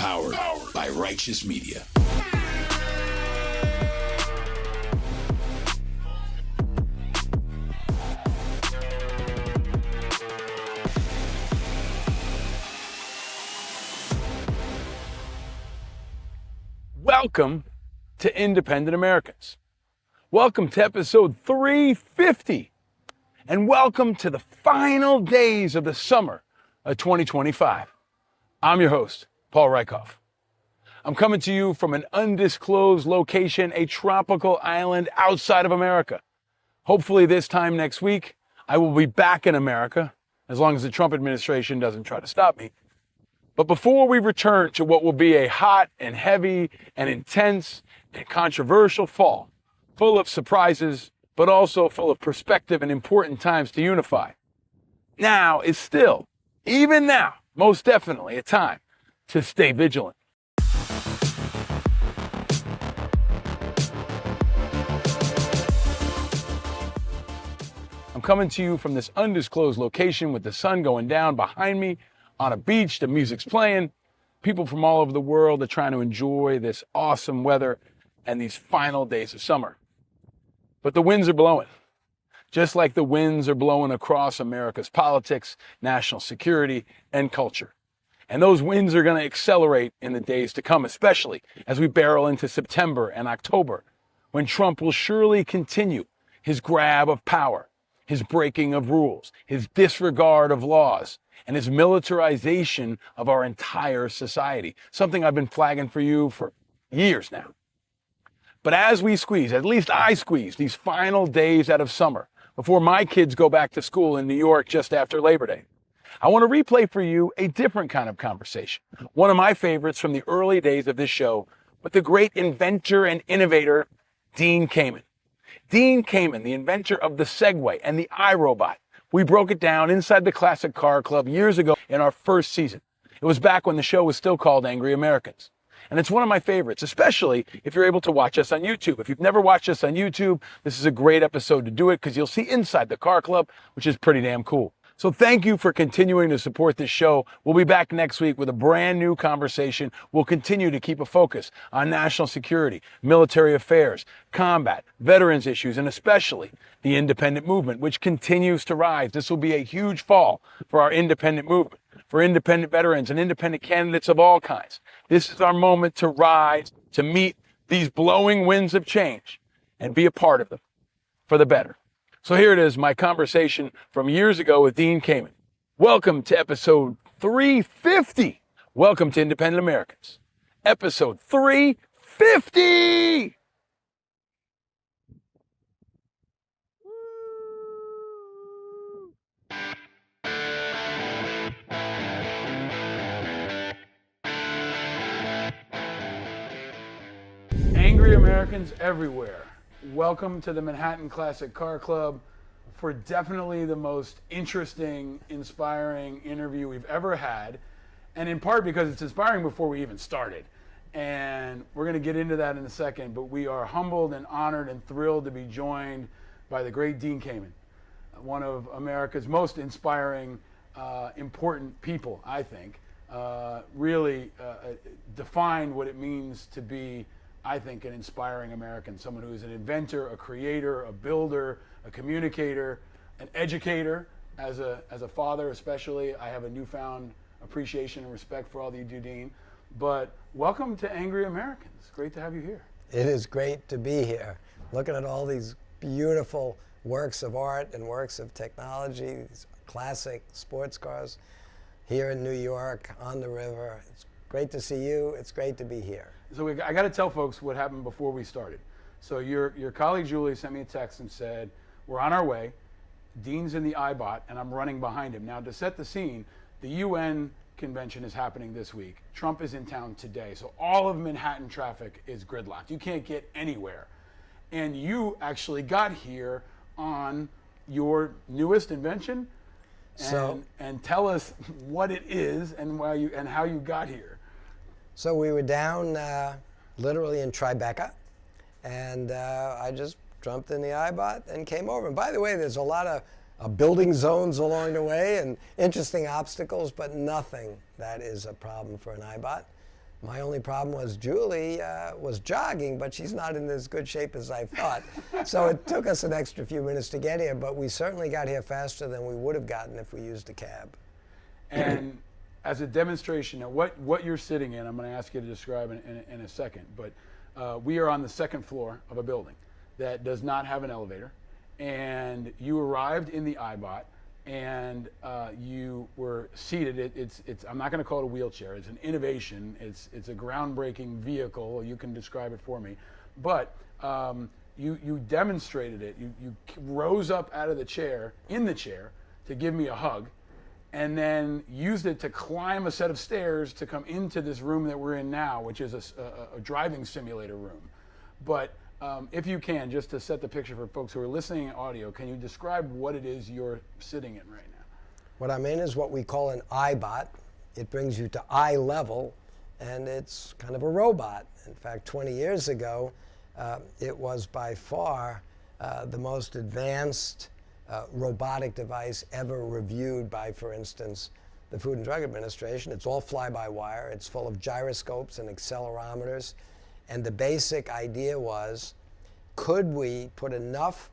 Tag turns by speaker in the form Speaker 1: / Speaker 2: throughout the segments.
Speaker 1: Powered by Righteous Media.
Speaker 2: Welcome to Independent Americans. Welcome to episode 350. And welcome to the final days of the summer of 2025. I'm your host, Paul Rieckhoff. I'm coming to you from an undisclosed location, a tropical island outside of America. Hopefully this time next week, I will be back in America, as long as the Trump administration doesn't try to stop me. But before we return to what will be a hot and heavy and intense and controversial fall, full of surprises, but also full of perspective and important times to unify, now is still, even now, most definitely a time to stay vigilant. I'm coming to you from this undisclosed location with the sun going down behind me on a beach, the music's playing. People from all over the world are trying to enjoy this awesome weather and these final days of summer. But the winds are blowing, just like the winds are blowing across America's politics, national security, and culture. And those winds are going to accelerate in the days to come, especially as we barrel into September and October, when Trump will surely continue his grab of power, his breaking of rules, his disregard of laws, and his militarization of our entire society, something I've been flagging for you for years now. But as we squeeze, at least I squeeze, these final days out of summer before my kids go back to school in New York just after Labor Day, I want to replay for you a different kind of conversation. One of my favorites from the early days of this show with the great inventor and innovator, Dean Kamen. Dean Kamen, the inventor of the Segway and the iRobot. We broke it down inside the Classic Car Club years ago in our first season. It was back when the show was still called Angry Americans. And it's one of my favorites, especially if you're able to watch us on YouTube. If you've never watched us on YouTube, this is a great episode to do it because you'll see inside the car club, which is pretty damn cool. So thank you for continuing to support this show. We'll be back next week with a brand new conversation. We'll continue to keep a focus on national security, military affairs, combat, veterans issues, and especially the independent movement, which continues to rise. This will be a huge fall for our independent movement, for independent veterans and independent candidates of all kinds. This is our moment to rise, to meet these blowing winds of change and be a part of them for the better. So here it is, my conversation from years ago with Dean Kamen. Welcome to episode 350. Welcome to Independent Americans. Episode 350! Angry Americans everywhere. Welcome to the Manhattan Classic Car Club for definitely the most interesting, inspiring interview we've ever had. And in part because it's inspiring before we even started. And we're going to get into that in a second, but we are humbled and honored and thrilled to be joined by the great Dean Kamen, one of America's most inspiring, important people, I think. Really defined what it means to be, I think, an inspiring American, someone who is an inventor, a creator, a builder, a communicator, an educator. As a father especially, I have a newfound appreciation and respect for all that you do, Dean. But welcome to Angry Americans. Great to have you here.
Speaker 3: It is great to be here. Looking at all these beautiful works of art and works of technology, these classic sports cars here in New York, on the river. It's great to see you. It's great to be here.
Speaker 2: So I got to tell folks what happened before we started. So your colleague Julie sent me a text and said, we're on our way. Dean's in the iBOT, and I'm running behind him. Now, to set the scene, the UN convention is happening this week. Trump is in town today. So all of Manhattan traffic is gridlocked. You can't get anywhere. And you actually got here on your newest invention. And tell us what it is and why you and how you got here.
Speaker 3: So we were down literally in Tribeca, and I just jumped in the iBOT and came over. And by the way, there's a lot of building zones along the way and interesting obstacles, but nothing that is a problem for an iBOT. My only problem was Julie was jogging, but she's not in as good shape as I thought. So it took us an extra few minutes to get here, but we certainly got here faster than we would have gotten if we used a cab.
Speaker 2: And as a demonstration of what you're sitting in, I'm going to ask you to describe in a second, but we are on the second floor of a building that does not have an elevator, and you arrived in the iBOT, and you were seated. It's I'm not going to call it a wheelchair. It's an innovation. It's a groundbreaking vehicle. You can describe it for me, but you demonstrated it. You rose up out of the chair, in the chair, to give me a hug, and then used it to climb a set of stairs to come into this room that we're in now, which is a driving simulator room. But if you can, just to set the picture for folks who are listening in audio, can you describe what it is you're sitting in right now?
Speaker 3: What I'm in is what we call an iBOT. It brings you to eye level, and it's kind of a robot. In fact, 20 years ago, it was by far the most advanced robotic device ever reviewed by, for instance, the Food and Drug Administration. It's all fly-by-wire. It's full of gyroscopes and accelerometers. And the basic idea was, could we put enough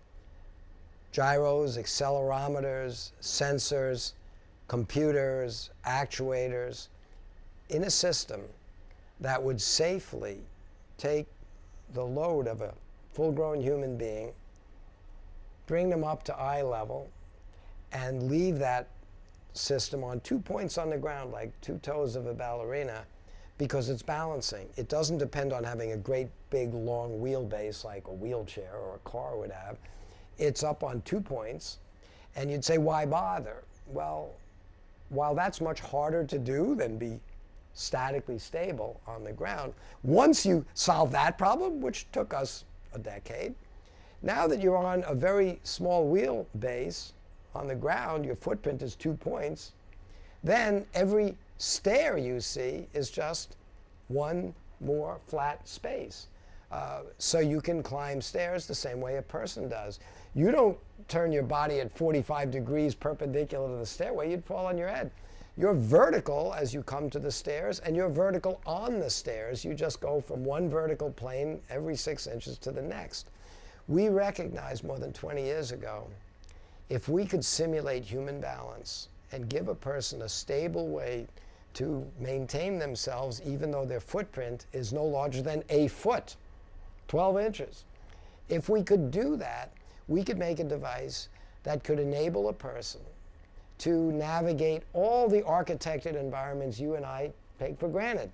Speaker 3: gyros, accelerometers, sensors, computers, actuators in a system that would safely take the load of a full-grown human being, bring them up to eye level, and leave that system on 2 points on the ground, like 2 toes of a ballerina, because it's balancing. It doesn't depend on having a great big long wheelbase like a wheelchair or a car would have. It's up on 2 points, and you'd say, why bother? Well, while that's much harder to do than be statically stable on the ground, once you solve that problem, which took us a decade, now that you're on a very small wheelbase on the ground, your footprint is 2 points, then every stair you see is just one more flat space. So you can climb stairs the same way a person does. You don't turn your body at 45 degrees perpendicular to the stairway, you'd fall on your head. You're vertical as you come to the stairs, and you're vertical on the stairs. You just go from one vertical plane every 6 inches to the next. We recognized more than 20 years ago, if we could simulate human balance and give a person a stable way to maintain themselves even though their footprint is no larger than a foot, 12 inches. If we could do that, we could make a device that could enable a person to navigate all the architected environments you and I take for granted.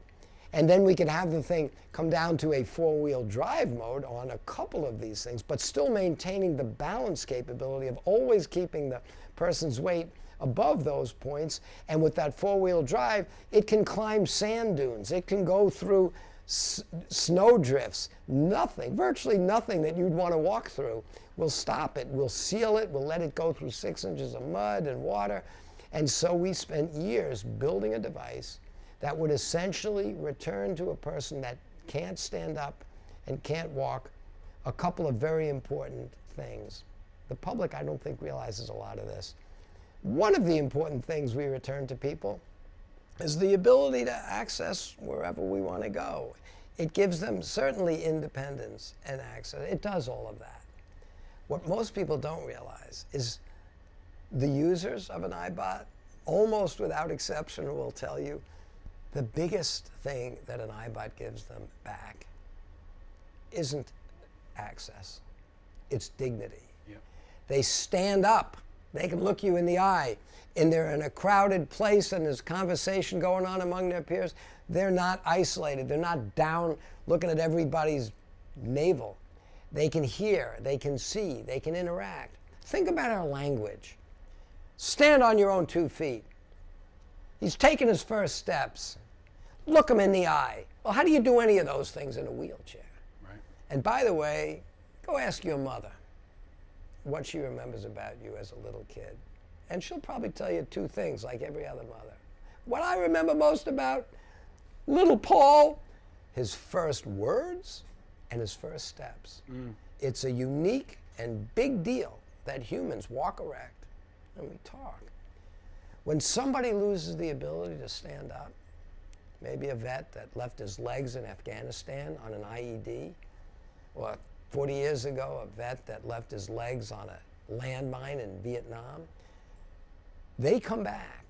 Speaker 3: And then we could have the thing come down to a four-wheel drive mode on a couple of these things, but still maintaining the balance capability of always keeping the person's weight above those points. And with that four-wheel drive, it can climb sand dunes. It can go through snow drifts. Nothing, virtually nothing that you'd want to walk through will stop it. We'll seal it. We'll let it go through 6 inches of mud and water. And so we spent years building a device that would essentially return to a person that can't stand up and can't walk a couple of very important things. The public, I don't think, realizes a lot of this. One of the important things we return to people is the ability to access wherever we want to go. It gives them certainly independence and access. It does all of that. What most people don't realize is the users of an iBOT, almost without exception, will tell you the biggest thing that an iBOT gives them back isn't access, it's dignity. Yep. They stand up. They can look you in the eye, and they're in a crowded place and there's conversation going on among their peers. They're not isolated. They're not down looking at everybody's navel. They can hear, they can see, they can interact. Think about our language. Stand on your own 2 feet. He's taking his first steps. Look him in the eye. Well, how do you do any of those things in a wheelchair?
Speaker 2: Right.
Speaker 3: And by the way, go ask your mother what she remembers about you as a little kid. And she'll probably tell you 2 things like every other mother. What I remember most about little Paul, his first words and his first steps. It's a unique and big deal that humans walk erect and we talk. When somebody loses the ability to stand up, maybe a vet that left his legs in Afghanistan on an IED, or 40 years ago, a vet that left his legs on a landmine in Vietnam. They come back,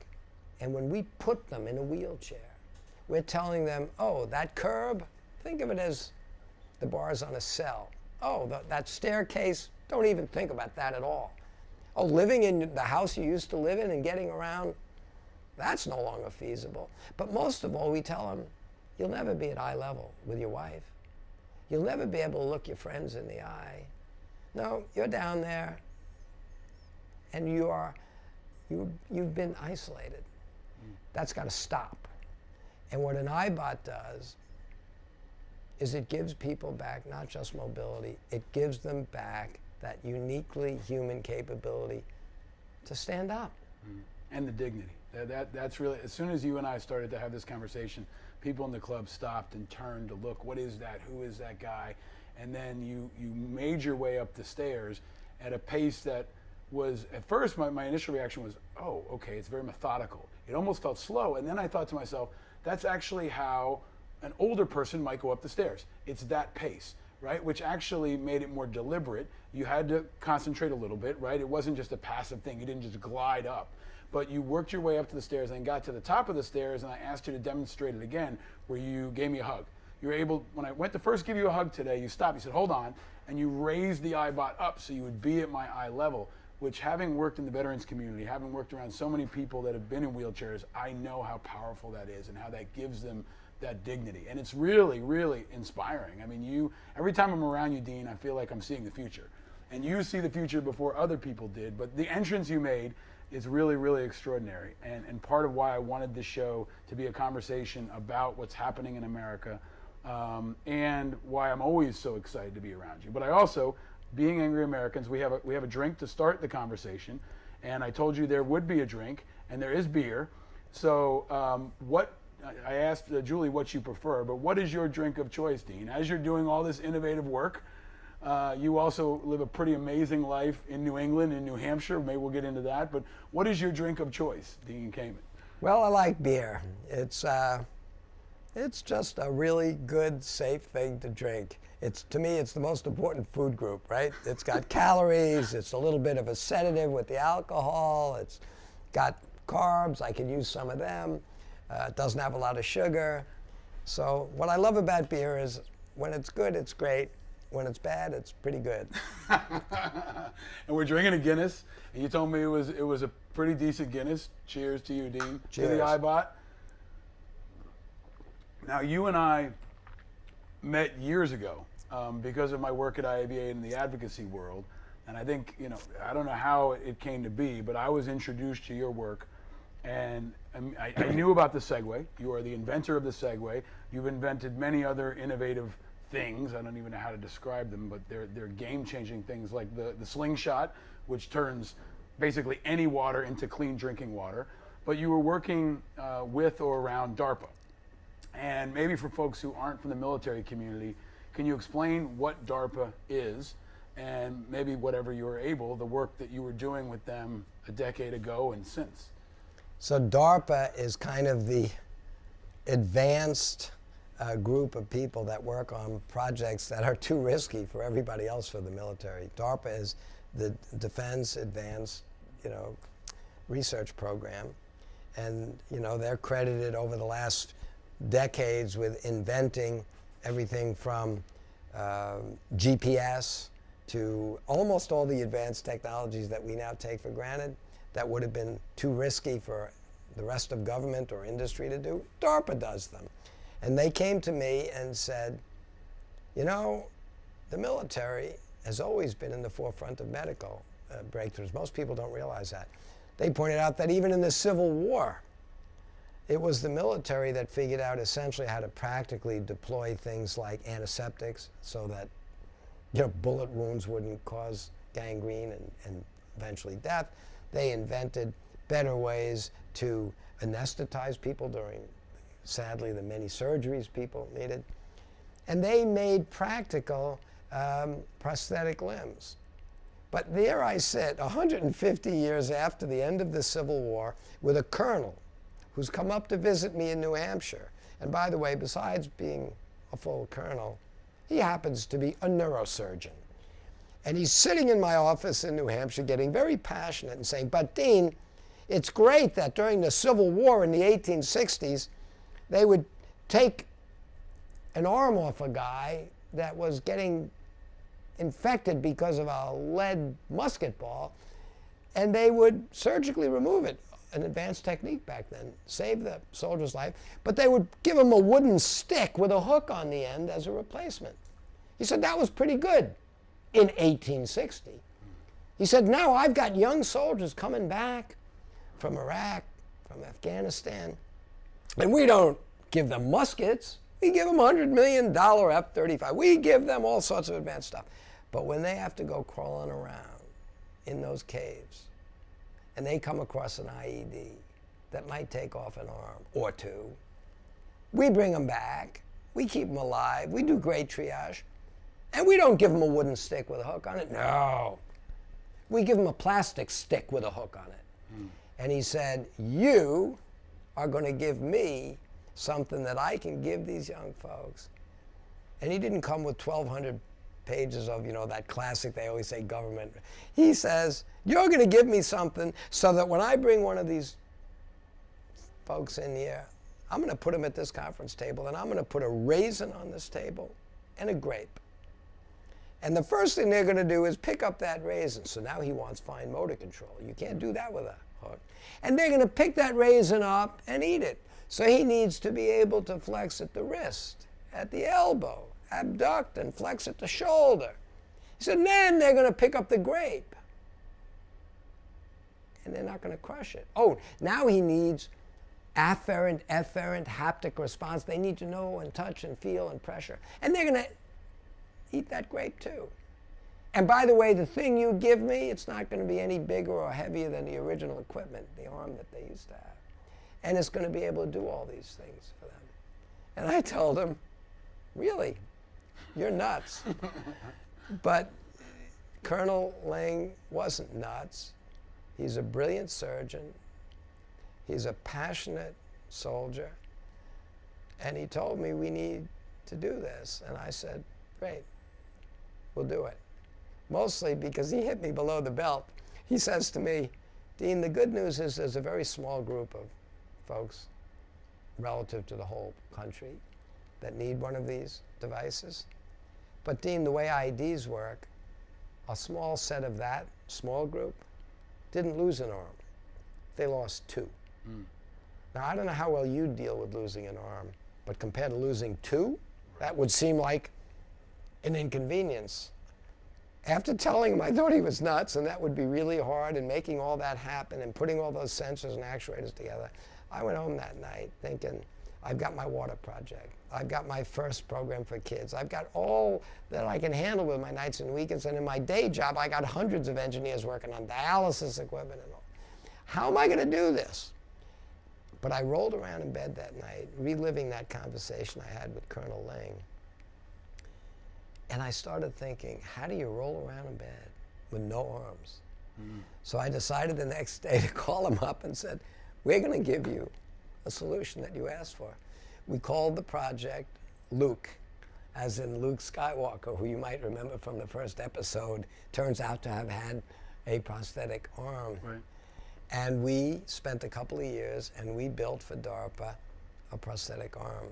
Speaker 3: and when we put them in a wheelchair, we're telling them, oh, that curb, think of it as the bars on a cell. Oh, that staircase, don't even think about that at all. Oh, living in the house you used to live in and getting around, that's no longer feasible. But most of all, we tell them, you'll never be at eye level with your wife. You'll never be able to look your friends in the eye. No, you're down there, and you've been isolated. That's got to stop. And what an iBOT does is it gives people back not just mobility, it gives them back that uniquely human capability to stand up.
Speaker 2: And the dignity. That's really, as soon as you and I started to have this conversation, people in the club stopped and turned to look, what is that? Who is that guy? And then you made your way up the stairs at a pace that was, at first my initial reaction was, oh, okay, it's very methodical. It almost felt slow. And then I thought to myself, that's actually how an older person might go up the stairs. It's that pace, right? Which actually made it more deliberate. You had to concentrate a little bit, right? It wasn't just a passive thing. You didn't just glide up. But you worked your way up to the stairs and got to the top of the stairs, and I asked you to demonstrate it again, where you gave me a hug. You were able, when I went to first give you a hug today, you stopped, you said, hold on, and you raised the iBOT up so you would be at my eye level, which, having worked in the veterans community, having worked around so many people that have been in wheelchairs, I know how powerful that is and how that gives them that dignity. And it's really, really inspiring. I mean, every time I'm around you, Dean, I feel like I'm seeing the future. And you see the future before other people did, but the entrance you made is really, really extraordinary. And part of why I wanted this show to be a conversation about what's happening in America, and why I'm always so excited to be around you. But I also, being Angry Americans, we have a drink to start the conversation, and I told you there would be a drink, and there is beer. So I asked Julie what you prefer, but what is your drink of choice, Dean? As you're doing all this innovative work, you also live a pretty amazing life in New England, in New Hampshire. Maybe we'll get into that. But what is your drink of choice, Dean Kamen?
Speaker 3: Well, I like beer. It's just a really good, safe thing to drink. To me, it's the most important food group, right? It's got calories. It's a little bit of a sedative with the alcohol. It's got carbs. I can use some of them. It doesn't have a lot of sugar. So what I love about beer is when it's good, it's great. When it's bad, it's pretty good.
Speaker 2: And we're drinking a Guinness, and you told me it was a pretty decent Guinness. Cheers to you, Dean.
Speaker 3: Cheers.
Speaker 2: To the iBOT. Now, you and I met years ago because of my work at IABA in the advocacy world, and I think, I don't know how it came to be, but I was introduced to your work, and I knew about the Segway. You are the inventor of the Segway. You've invented many other innovative things. I don't even know how to describe them, but they're game-changing things like the Slingshot, which turns basically any water into clean drinking water. But you were working with or around DARPA. And maybe for folks who aren't from the military community, can you explain what DARPA is, and maybe whatever you were able, the work that you were doing with them a decade ago and since?
Speaker 3: So DARPA is kind of the advanced group of people that work on projects that are too risky for everybody else for the military. DARPA is the Defense Advanced, Research Program, and they're credited over the last decades with inventing everything from GPS to almost all the advanced technologies that we now take for granted that would have been too risky for the rest of government or industry to do. DARPA does them. And they came to me and said, the military has always been in the forefront of medical breakthroughs. Most people don't realize that. They pointed out that even in the Civil War, it was the military that figured out essentially how to practically deploy things like antiseptics so that bullet wounds wouldn't cause gangrene and eventually death. They invented better ways to anesthetize people during, sadly, the many surgeries people needed. And they made practical prosthetic limbs. But there I sit, 150 years after the end of the Civil War, with a colonel who's come up to visit me in New Hampshire. And by the way, besides being a full colonel, he happens to be a neurosurgeon. And he's sitting in my office in New Hampshire getting very passionate and saying, but Dean, it's great that during the Civil War in the 1860s, they would take an arm off a guy that was getting infected because of a lead musket ball, and they would surgically remove it. An advanced technique back then, save the soldier's life, but they would give him a wooden stick with a hook on the end as a replacement. He said that was pretty good in 1860. He said, now I've got young soldiers coming back from Iraq, from Afghanistan, and we don't give them muskets. We give them $100 million F-35. We give them all sorts of advanced stuff. But when they have to go crawling around in those caves, and they come across an IED that might take off an arm or two, we bring them back, we keep them alive, we do great triage, and we don't give them a wooden stick with a hook on it. No. We give them a plastic stick with a hook on it. And he said, you are going to give me something that I can give these young folks. And he didn't come with 1,200 pages of, that classic, they always say government. He says, you're going to give me something so that when I bring one of these folks in here, I'm going to put them at this conference table, and I'm going to put a raisin on this table and a grape. And the first thing they're going to do is pick up that raisin. So now he wants fine motor control. You can't do that with a hook. And they're going to pick that raisin up and eat it. So he needs to be able to flex at the wrist, at the elbow, abduct and flex at the shoulder. He said, then they're going to pick up the grape. And they're not going to crush it. Oh, now he needs afferent, efferent, haptic response. They need to know and touch and feel and pressure. And they're going to eat that grape too. And by the way, the thing you give me, it's not going to be any bigger or heavier than the original equipment, the arm that they used to have. And it's going to be able to do all these things for them. And I told him, really, you're nuts. But Colonel Ling wasn't nuts. He's a brilliant surgeon. He's a passionate soldier. And he told me we need to do this. And I said, great, we'll do it. Mostly because he hit me below the belt. He says to me, Dean, the good news is there's a very small group of folks relative to the whole country that need one of these devices. But Dean, the way IEDs work, a small set of that small group didn't lose an arm. They lost two. Now, I don't know how well you deal with losing an arm, but compared to losing two, that would seem like an inconvenience. After telling him I thought he was nuts and that would be really hard and making all that happen and putting all those sensors and actuators together, I went home that night thinking, I've got my water project. I've got my first program for kids. I've got all that I can handle with my nights and weekends. And in my day job, I got hundreds of engineers working on dialysis equipment and all. How am I going to do this? But I rolled around in bed that night, reliving that conversation I had with Colonel Ling. And I started thinking, how do you roll around in bed with no arms? So I decided the next day to call him up and said, we're going to give you a solution that you asked for. We called the project Luke, as in Luke Skywalker, who you might remember from the first episode, turns out to have had a prosthetic arm.
Speaker 2: Right.
Speaker 3: And we spent a couple of years and we built for DARPA a prosthetic arm.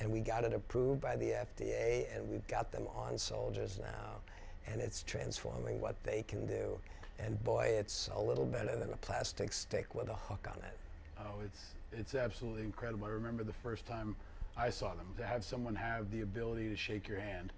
Speaker 3: And we got it approved by the FDA, and we've got them on soldiers now, and it's transforming what they can do. And boy, it's a little better than a plastic stick with a hook on it.
Speaker 2: Oh, it's absolutely incredible. I remember the first time I saw them, to have someone have the ability to shake your hand.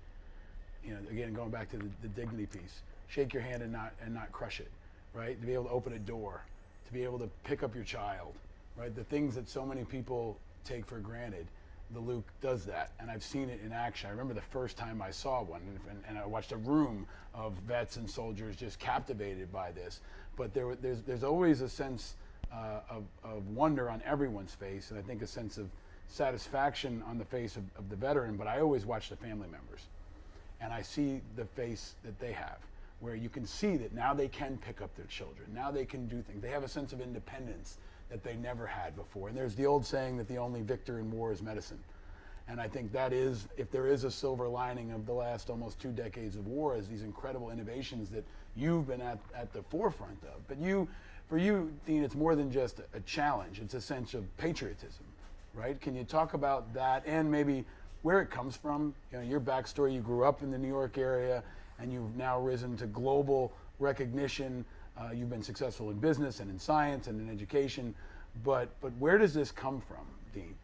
Speaker 2: Again, going back to the dignity piece, shake your hand and not crush it, right? To be able to open a door, to be able to pick up your child, right? The things that so many people take for granted. The Luke does that, and I've seen it in action. I remember the first time I saw one, and I watched a room of vets and soldiers just captivated by this. But there's always a sense of wonder on everyone's face, and I think a sense of satisfaction on the face of the veteran. But I always watch the family members, and I see the face that they have, where you can see that now they can pick up their children. Now they can do things. They have a sense of independence that they never had before. And there's the old saying that the only victor in war is medicine. And I think that is, if there is a silver lining of the last almost 2 decades of war, is these incredible innovations that you've been at the forefront of. But for you, Dean, it's more than just a challenge. It's a sense of patriotism, right? Can you talk about that and maybe where it comes from? You know, your backstory, you grew up in the New York area and you've now risen to global recognition. You've been successful in business and in science and in education. But where does this come from, Dean?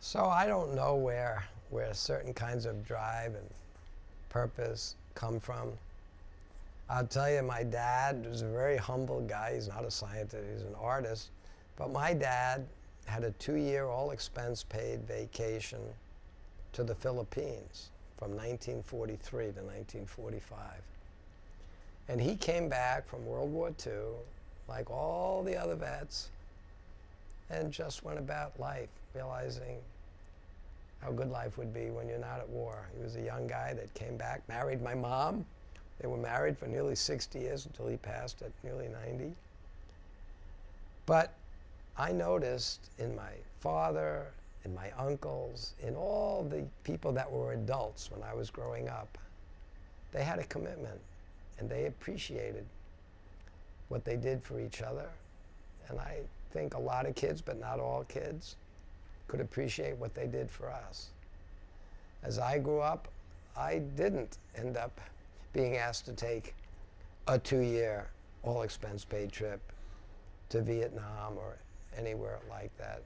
Speaker 3: So I don't know where certain kinds of drive and purpose come from. I'll tell you, my dad was a very humble guy. He's not a scientist, he's an artist. But my dad had a 2-year all-expense-paid vacation to the Philippines from 1943 to 1945. And he came back from World War II, like all the other vets, and just went about life, realizing how good life would be when you're not at war. He was a young guy that came back, married my mom. They were married for nearly 60 years until he passed at nearly 90. But I noticed in my father, in my uncles, in all the people that were adults when I was growing up, they had a commitment and they appreciated what they did for each other. And I think a lot of kids, but not all kids, could appreciate what they did for us. As I grew up, I didn't end up being asked to take a 2-year all-expense-paid trip to Vietnam or anywhere like that.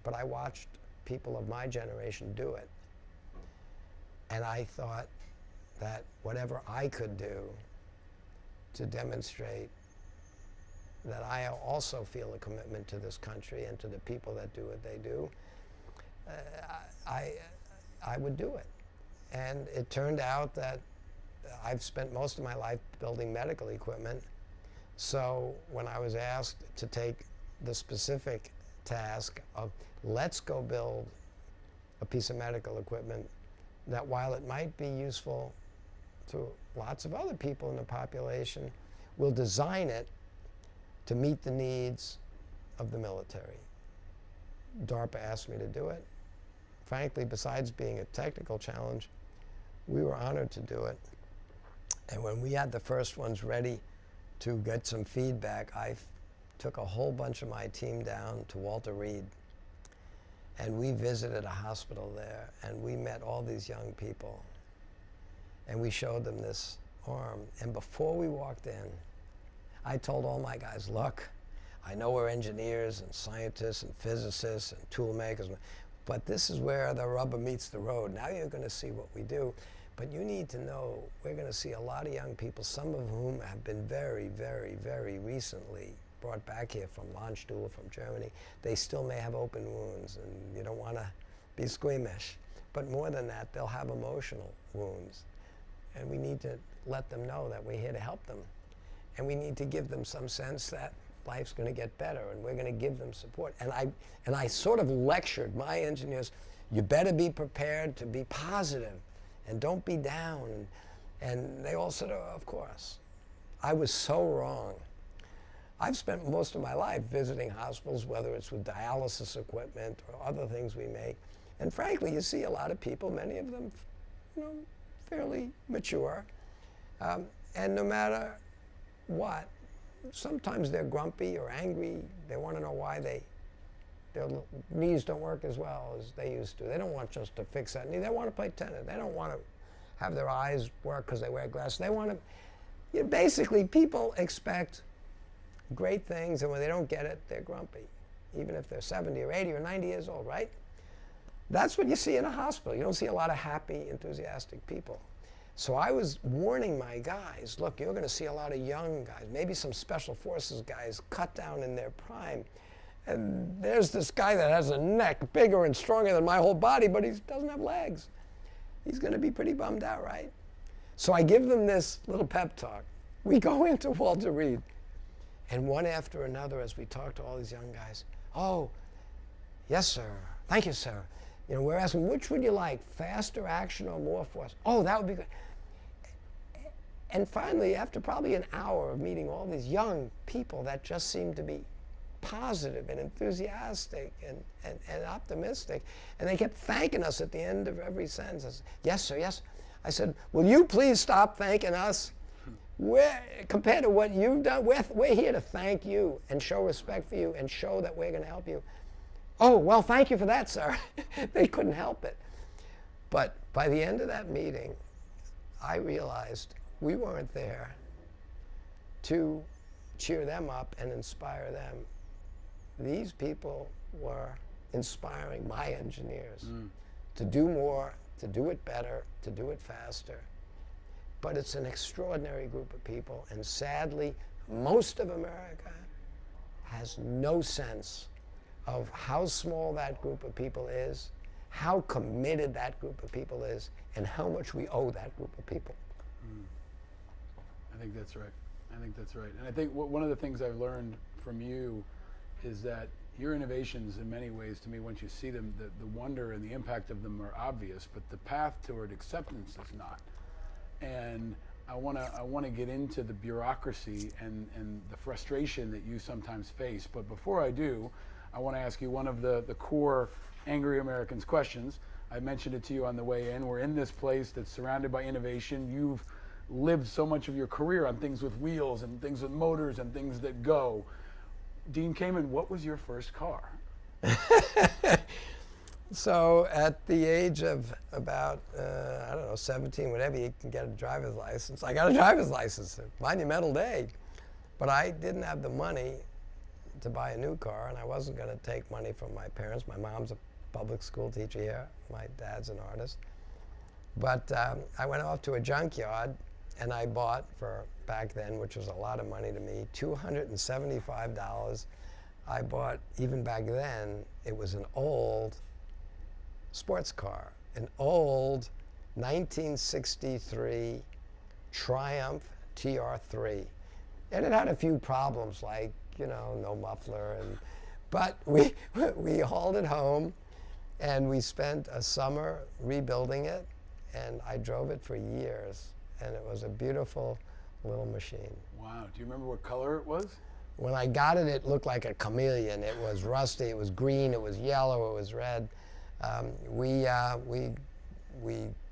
Speaker 3: But I watched people of my generation do it. And I thought that whatever I could do to demonstrate that I also feel a commitment to this country and to the people that do what they do, I would do it. And it turned out that I've spent most of my life building medical equipment. So when I was asked to take the specific task of let's go build a piece of medical equipment that, while it might be useful to lots of other people in the population, we'll design it to meet the needs of the military. DARPA asked me to do it. Frankly, besides being a technical challenge, we were honored to do it. And when we had the first ones ready to get some feedback, I took a whole bunch of my team down to Walter Reed. And we visited a hospital there, and we met all these young people. And we showed them this arm. And before we walked in, I told all my guys, look, I know we're engineers and scientists and physicists and tool makers, but this is where the rubber meets the road. Now you're going to see what we do. But you need to know we're going to see a lot of young people, some of whom have been very, very, very recently brought back here from Landstuhl, from Germany. They still may have open wounds, and you don't want to be squeamish. But more than that, they'll have emotional wounds. And we need to let them know that we're here to help them. And we need to give them some sense that life's going to get better, and we're going to give them support. And I sort of lectured my engineers, you better be prepared to be positive, and don't be down. And they all said, oh, of course. I was so wrong. I've spent most of my life visiting hospitals, whether it's with dialysis equipment or other things we make. And frankly, you see a lot of people, many of them, fairly mature. And no matter what, sometimes they're grumpy or angry. They want to know why their knees don't work as well as they used to. They don't want just to fix that knee. They want to play tennis. They don't want to have their eyes work because they wear glasses. They want to, basically, people expect great things, and when they don't get it, they're grumpy, even if they're 70 or 80 or 90 years old, right? That's what you see in a hospital. You don't see a lot of happy, enthusiastic people. So I was warning my guys, look, you're going to see a lot of young guys, maybe some special forces guys cut down in their prime. And there's this guy that has a neck bigger and stronger than my whole body, but he doesn't have legs. He's going to be pretty bummed out, right? So I give them this little pep talk. We go into Walter Reed, and one after another, as we talk to all these young guys, oh, yes, sir. Thank you, sir. We're asking, which would you like, faster action or more force? Oh, that would be good. And finally, after probably an hour of meeting all these young people that just seemed to be positive and enthusiastic and optimistic. And they kept thanking us at the end of every sentence. I said, yes, sir, yes. I said, will you please stop thanking us? Compared to what you've done, we're here to thank you and show respect for you and show that we're going to help you. Oh, well, thank you for that, sir. They couldn't help it. But by the end of that meeting, I realized we weren't there to cheer them up and inspire them. These people were inspiring my engineers to do more, to do it better, to do it faster. But it's an extraordinary group of people, and sadly, most of America has no sense of how small that group of people is, how committed that group of people is, and how much we owe that group of people.
Speaker 2: I think that's right. I think that's right. And I think one of the things I've learned from you is that your innovations, in many ways, to me, once you see them, the wonder and the impact of them are obvious, but the path toward acceptance is not. And I want to get into the bureaucracy and the frustration that you sometimes face. But before I do, I want to ask you one of the core Angry Americans questions. I mentioned it to you on the way in. We're in this place that's surrounded by innovation. You've lived so much of your career on things with wheels and things with motors and things that go. Dean Kamen, what was your first car?
Speaker 3: So at the age of about, I don't know, 17, whatever, you can get a driver's license. I got a driver's license, a monumental day. But I didn't have the money to buy a new car, and I wasn't going to take money from my parents. My mom's a public school teacher here. My dad's an artist. But I went off to a junkyard, and I bought, for back then, which was a lot of money to me, $275. I bought, even back then, it was an old sports car, an old 1963 Triumph TR3. And it had a few problems, like, you know, no muffler. But we hauled it home, and we spent a summer rebuilding it, and I drove it for years. And it was a beautiful little machine.
Speaker 2: Wow. Do you remember what color it was?
Speaker 3: When I got it, it looked like a chameleon. It was rusty, it was green, it was yellow, it was red. We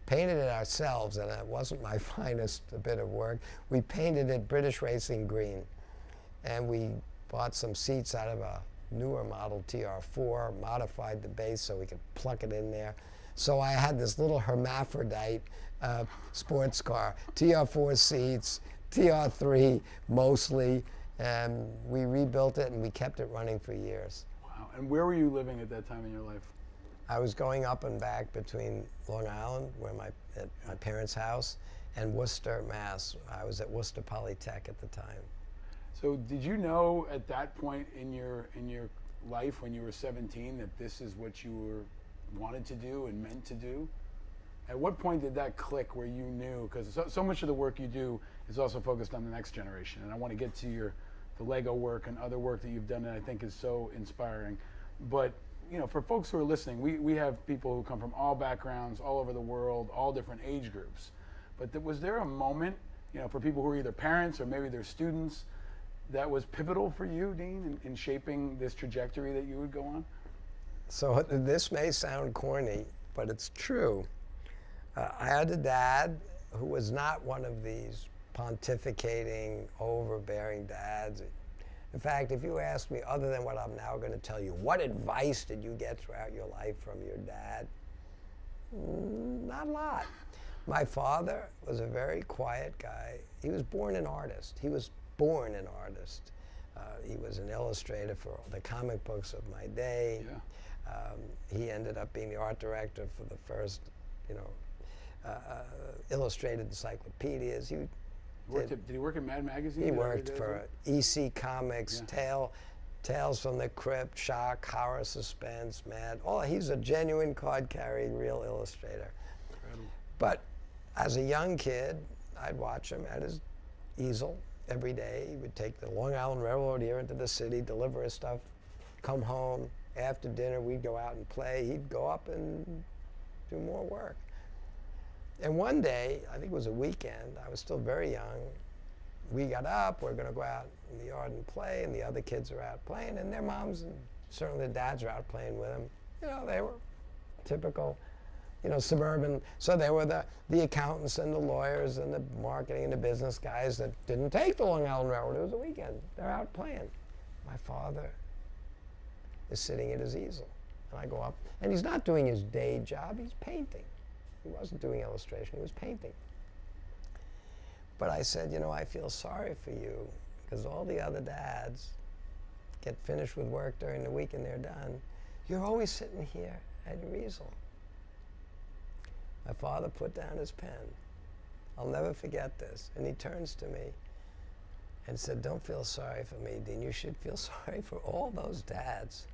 Speaker 3: painted it ourselves, and it wasn't my finest bit of work. We painted it British Racing green, and we bought some seats out of a newer model TR4, modified the base so we could plug it in there. So I had this little hermaphrodite sports car, TR4 seats, TR3 mostly, and we rebuilt it and we kept it running for years.
Speaker 2: Wow. And where were you living at that time in your life?
Speaker 3: I was going up and back between Long Island, at my parents' house, and Worcester, Mass. I was at Worcester Polytech at the time.
Speaker 2: So did you know at that point in your life when you were 17 that this is what you wanted to do and meant to do? At what point did that click where you knew? Because so much of the work you do is also focused on the next generation, and I want to get to the Lego work and other work that you've done that I think is so inspiring. But you know, for folks who are listening, we have people who come from all backgrounds, all over the world, all different age groups. But was there a moment, you know, for people who are either parents or maybe they're students, that was pivotal for you, Dean, in shaping this trajectory that you would go on?
Speaker 3: So this may sound corny, but it's true. I had a dad who was not one of these pontificating, overbearing dads. In fact, if you ask me, other than what I'm now going to tell you, what advice did you get throughout your life from your dad? Not a lot. My father was a very quiet guy. He was born an artist. He was born an artist. He was an illustrator for the comic books of my day. Yeah. He ended up being the art director for the first, you know, illustrated encyclopedias. Did
Speaker 2: he work in Mad Magazine?
Speaker 3: He worked for EC Comics, yeah. Tales from the Crypt, Shock, Horror, Suspense, Mad. He's a genuine card-carrying, real illustrator. Incredible. But as a young kid, I'd watch him at his easel every day. He would take the Long Island Railroad here into the city, deliver his stuff, come home. After dinner, we'd go out and play. He'd go up and do more work. And one day, I think it was a weekend, I was still very young, we got up, we're going to go out in the yard and play, and the other kids are out playing, and their moms and certainly the dads are out playing with them. You know, they were typical, you know, suburban. So they were the accountants and the lawyers and the marketing and the business guys that didn't take the Long Island Railroad. It was a weekend. They're out playing. My father is sitting at his easel. And I go up, and he's not doing his day job, he's painting. He wasn't doing illustration, he was painting. But I said, you know, I feel sorry for you, because all the other dads get finished with work during the week and they're done. You're always sitting here at your easel. My father put down his pen. I'll never forget this. And he turns to me and said, don't feel sorry for me, Dean. You should feel sorry for all those dads.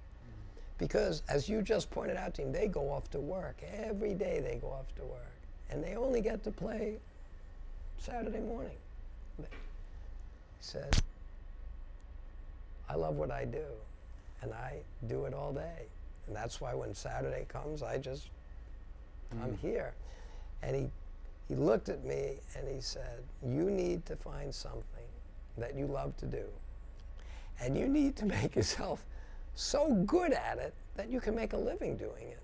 Speaker 3: Because, as you just pointed out, Dean, they go off to work. Every day they go off to work. And they only get to play Saturday morning. He said, I love what I do, and I do it all day. And that's why when Saturday comes, I'm here. And he looked at me and he said, you need to find something that you love to do. And you need to make yourself so good at it that you can make a living doing it.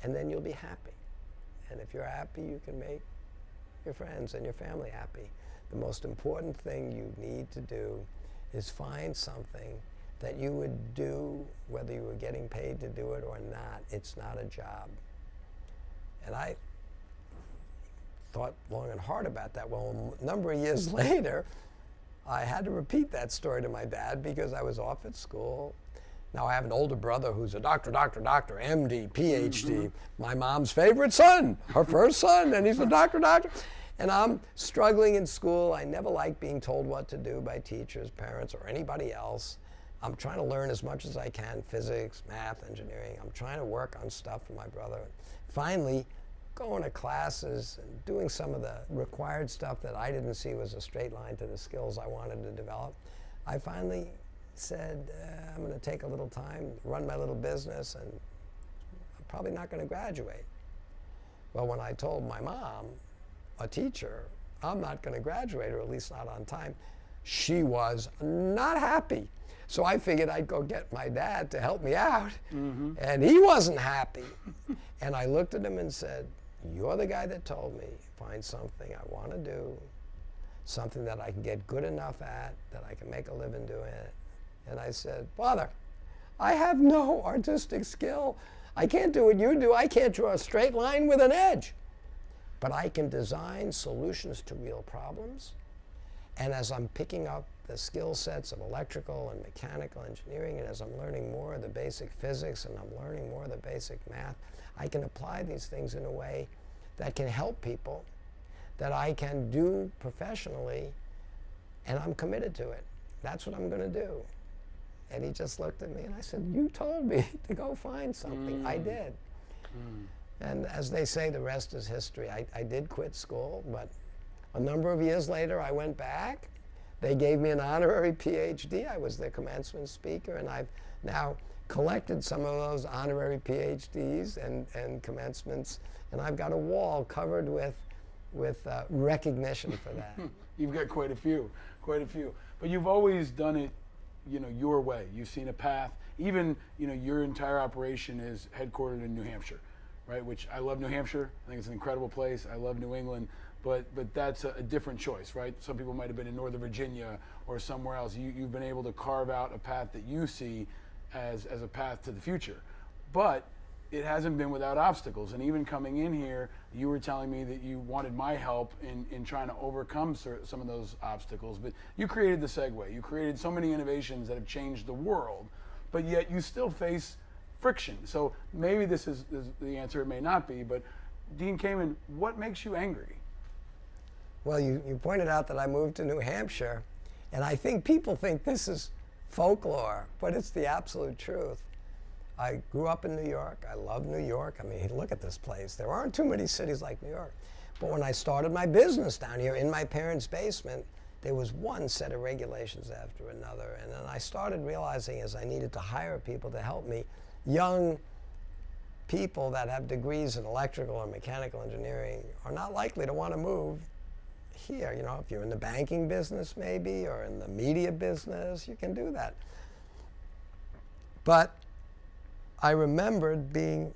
Speaker 3: And then you'll be happy. And if you're happy, you can make your friends and your family happy. The most important thing you need to do is find something that you would do whether you were getting paid to do it or not. It's not a job. And I thought long and hard about that. Well, a number of years later, I had to repeat that story to my dad because I was off at school. Now I have an older brother who's a doctor, MD, PhD. My mom's favorite son, her first son, and he's a doctor. And I'm struggling in school. I never liked being told what to do by teachers, parents, or anybody else. I'm trying to learn as much as I can, physics, math, engineering. I'm trying to work on stuff for my brother. Finally, going to classes and doing some of the required stuff that I didn't see was a straight line to the skills I wanted to develop. I finally said, I'm going to take a little time, run my little business, and I'm probably not going to graduate. Well, when I told my mom, a teacher, I'm not going to graduate, or at least not on time, she was not happy. So I figured I'd go get my dad to help me out, and he wasn't happy. And I looked at him and said, you're the guy that told me, find something I want to do, something that I can get good enough at, that I can make a living doing it. And I said, Father, I have no artistic skill. I can't do what you do. I can't draw a straight line with an edge. But I can design solutions to real problems. And as I'm picking up the skill sets of electrical and mechanical engineering, and as I'm learning more of the basic physics and I'm learning more of the basic math, I can apply these things in a way that can help people, that I can do professionally, and I'm committed to it. That's what I'm going to do. And he just looked at me and I said, you told me to go find something. I did. And as they say, the rest is history. I did quit school, but a number of years later, I went back. They gave me an honorary PhD. I was their commencement speaker, and I've now collected some of those honorary PhDs and commencements, and I've got a wall covered with recognition for that.
Speaker 2: You've got quite a few. But you've always done it, your way. You've seen a path. Even, your entire operation is headquartered in New Hampshire, right? Which I love New Hampshire. I think it's an incredible place. I love New England. But that's a different choice, right? Some people might have been in Northern Virginia or somewhere else. You've been able to carve out a path that you see as a path to the future. But it hasn't been without obstacles. And even coming in here, you were telling me that you wanted my help in trying to overcome some of those obstacles. But you created the Segway. You created so many innovations that have changed the world, but yet you still face friction. So maybe this is the answer, it may not be, but Dean Kamen, what makes you angry?
Speaker 3: Well, you pointed out that I moved to New Hampshire, and I think people think this is folklore, but it's the absolute truth. I grew up in New York. I love New York. I mean, look at this place. There aren't too many cities like New York. But when I started my business down here in my parents' basement, there was one set of regulations after another. And then I started realizing as I needed to hire people to help me, young people that have degrees in electrical or mechanical engineering are not likely to want to move here. You know, if you're in the banking business maybe, or in the media business, you can do that. But I remembered being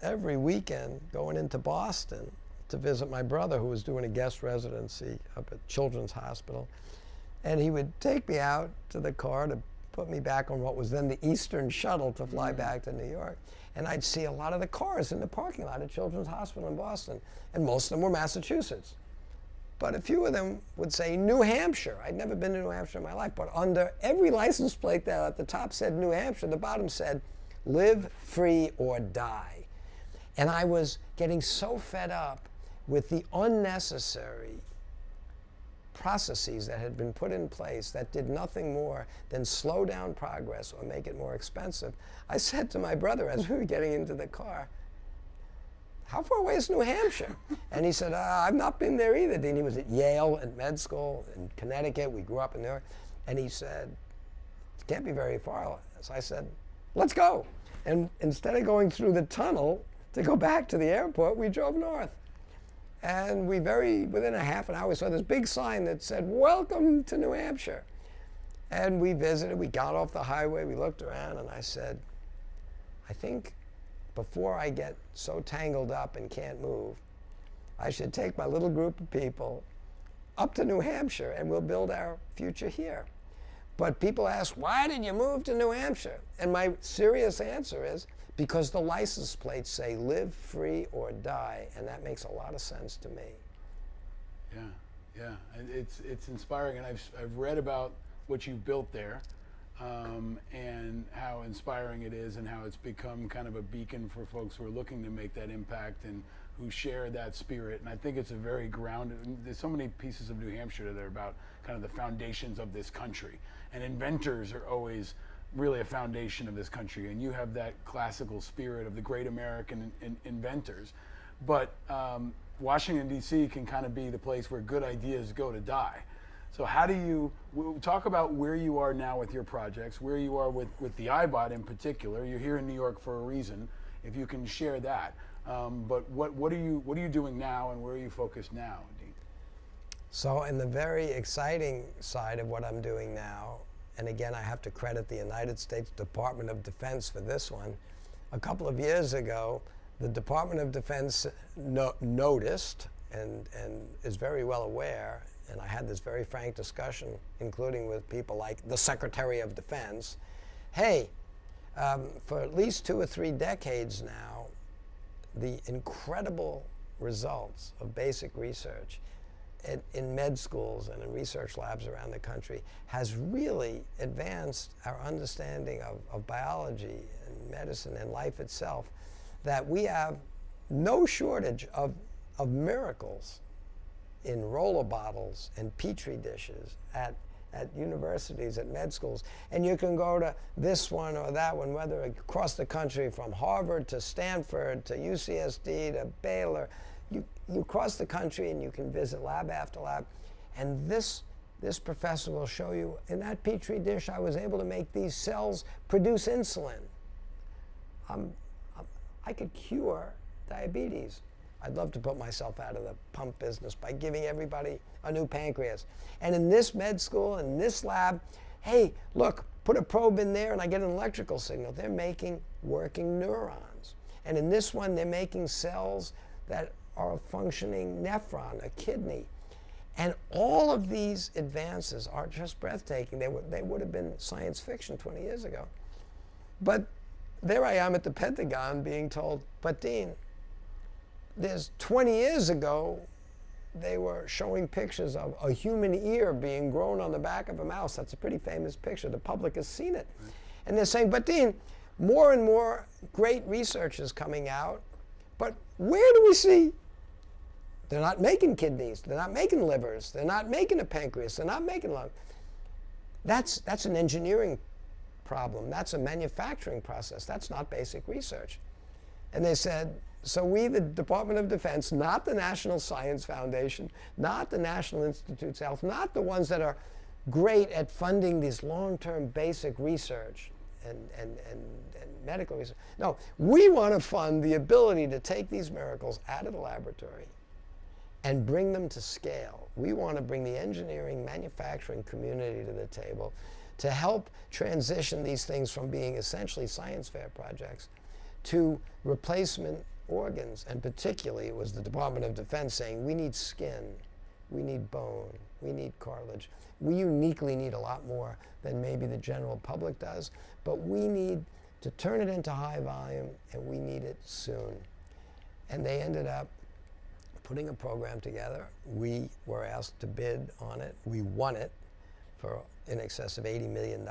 Speaker 3: every weekend going into Boston to visit my brother, who was doing a guest residency up at Children's Hospital. And he would take me out to the car to put me back on what was then the Eastern Shuttle to fly back to New York. And I'd see a lot of the cars in the parking lot at Children's Hospital in Boston. And most of them were Massachusetts. But a few of them would say New Hampshire. I'd never been to New Hampshire in my life, but under every license plate that at the top said New Hampshire, the bottom said, live free or die. And I was getting so fed up with the unnecessary processes that had been put in place that did nothing more than slow down progress or make it more expensive. I said to my brother as we were getting into the car, how far away is New Hampshire? And he said, I've not been there either, Dean. He was at Yale at med school in Connecticut. We grew up in New York. And he said, it can't be very far. So I said, let's go. And instead of going through the tunnel to go back to the airport, we drove north. And within a half an hour, we saw this big sign that said, welcome to New Hampshire. And we visited, we got off the highway, we looked around, and I said, I think before I get so tangled up and can't move, I should take my little group of people up to New Hampshire and we'll build our future here. But people ask, why did you move to New Hampshire? And my serious answer is, because the license plates say live free or die, and that makes a lot of sense to me.
Speaker 2: Yeah, and it's inspiring, and I've read about what you've built there, and how inspiring it is, and how it's become kind of a beacon for folks who are looking to make that impact and who share that spirit. And I think it's a very grounded. There's so many pieces of New Hampshire that are about kind of the foundations of this country, and inventors are always really a foundation of this country, and you have that classical spirit of the great American inventors. But Washington, D.C. can kind of be the place where good ideas go to die. So how do you, talk about where you are now with your projects, where you are with the iBOT in particular. You're here in New York for a reason, if you can share that. But what are you doing now, and where are you focused now, Dean?
Speaker 3: So in the very exciting side of what I'm doing now, and again, I have to credit the United States Department of Defense for this one. A couple of years ago, the Department of Defense noticed and is very well aware, and I had this very frank discussion, including with people like the Secretary of Defense. Hey, for at least 2 or 3 decades now, the incredible results of basic research in med schools and in research labs around the country has really advanced our understanding of biology and medicine and life itself, that we have no shortage of miracles in roller bottles and petri dishes at universities, at med schools. And you can go to this one or that one, whether across the country from Harvard to Stanford to UCSD to Baylor. You cross the country and you can visit lab after lab, and this professor will show you, in that petri dish I was able to make these cells produce insulin. I could cure diabetes. I'd love to put myself out of the pump business by giving everybody a new pancreas. And in this med school, in this lab, hey, look, put a probe in there and I get an electrical signal. They're making working neurons. And in this one, they're making cells that are a functioning nephron, a kidney. And all of these advances are just breathtaking. They would have been science fiction 20 years ago. But there I am at the Pentagon being told, but Dean, there's 20 years ago, they were showing pictures of a human ear being grown on the back of a mouse. That's a pretty famous picture. The public has seen it. Right. And they're saying, but Dean, more and more great research is coming out, but where do we see? They're not making kidneys, they're not making livers, they're not making a pancreas, they're not making lung. That's an engineering problem. That's a manufacturing process. That's not basic research. And they said, so we, the Department of Defense, not the National Science Foundation, not the National Institutes of Health, not the ones that are great at funding this long-term basic research and medical research. No, we want to fund the ability to take these miracles out of the laboratory and bring them to scale. We want to bring the engineering manufacturing community to the table to help transition these things from being essentially science fair projects to replacement organs. And particularly, it was the Department of Defense saying, we need skin, we need bone, we need cartilage. We uniquely need a lot more than maybe the general public does, but we need to turn it into high volume, and we need it soon. And they ended up putting a program together. We were asked to bid on it. We won it for in excess of $80 million.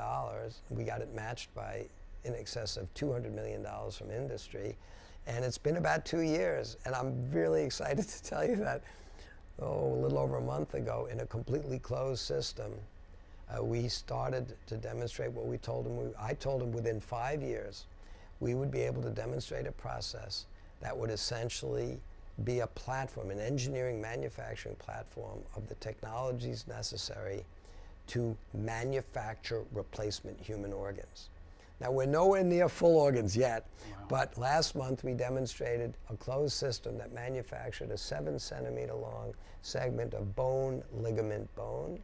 Speaker 3: We got it matched by in excess of $200 million from industry. And it's been about 2 years. And I'm really excited to tell you that, a little over a month ago, in a completely closed system, we started to demonstrate what we told them. I told them within 5 years, we would be able to demonstrate a process that would essentially be a platform, an engineering manufacturing platform of the technologies necessary to manufacture replacement human organs. Now, we're nowhere near full organs yet, but last month we demonstrated a closed system that manufactured a 7-centimeter long segment of bone, ligament bone,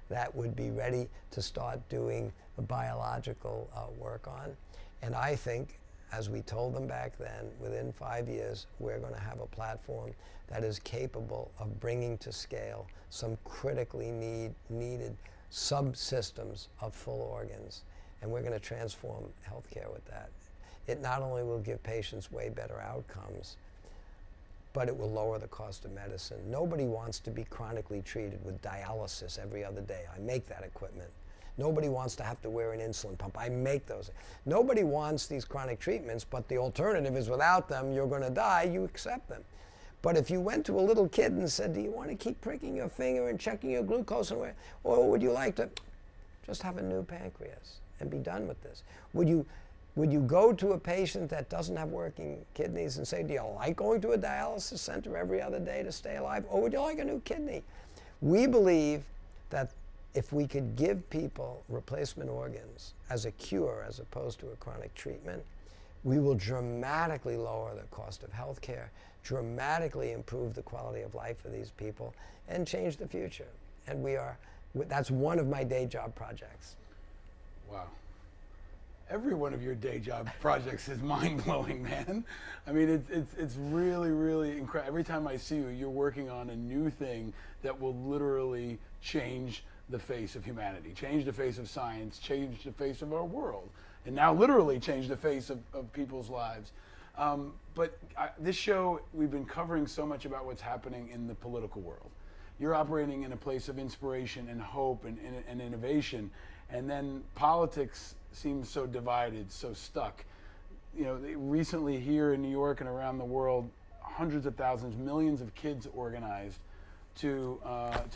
Speaker 3: that would be ready to start doing biological work on. And I think, as we told them back then, within 5 years, we're going to have a platform that is capable of bringing to scale some critically needed subsystems of full organs. And we're going to transform healthcare with that. It not only will give patients way better outcomes, but it will lower the cost of medicine. Nobody wants to be chronically treated with dialysis every other day. I make that equipment. Nobody wants to have to wear an insulin pump. I make those. Nobody wants these chronic treatments, but the alternative is without them, you're going to die. You accept them. But if you went to a little kid and said, do you want to keep pricking your finger and checking your glucose, or would you like to just have a new pancreas and be done with this? Would you go to a patient that doesn't have working kidneys and say, do you like going to a dialysis center every other day to stay alive, or would you like a new kidney? We believe that if we could give people replacement organs as a cure as opposed to a chronic treatment, we will dramatically lower the cost of health care, dramatically improve the quality of life for these people, and change the future. And that's one of my day job projects.
Speaker 2: Wow. Every one of your day job projects is mind-blowing, man. I mean, it's really, really incredible. Every time I see you, you're working on a new thing that will literally change the face of humanity, change the face of science, change the face of our world, and now literally change the face of people's lives. But this show, we've been covering so much about what's happening in the political world. You're operating in a place of inspiration and hope and innovation, and then politics seems so divided, so stuck. You know, recently here in New York and around the world, hundreds of thousands, millions of kids organized to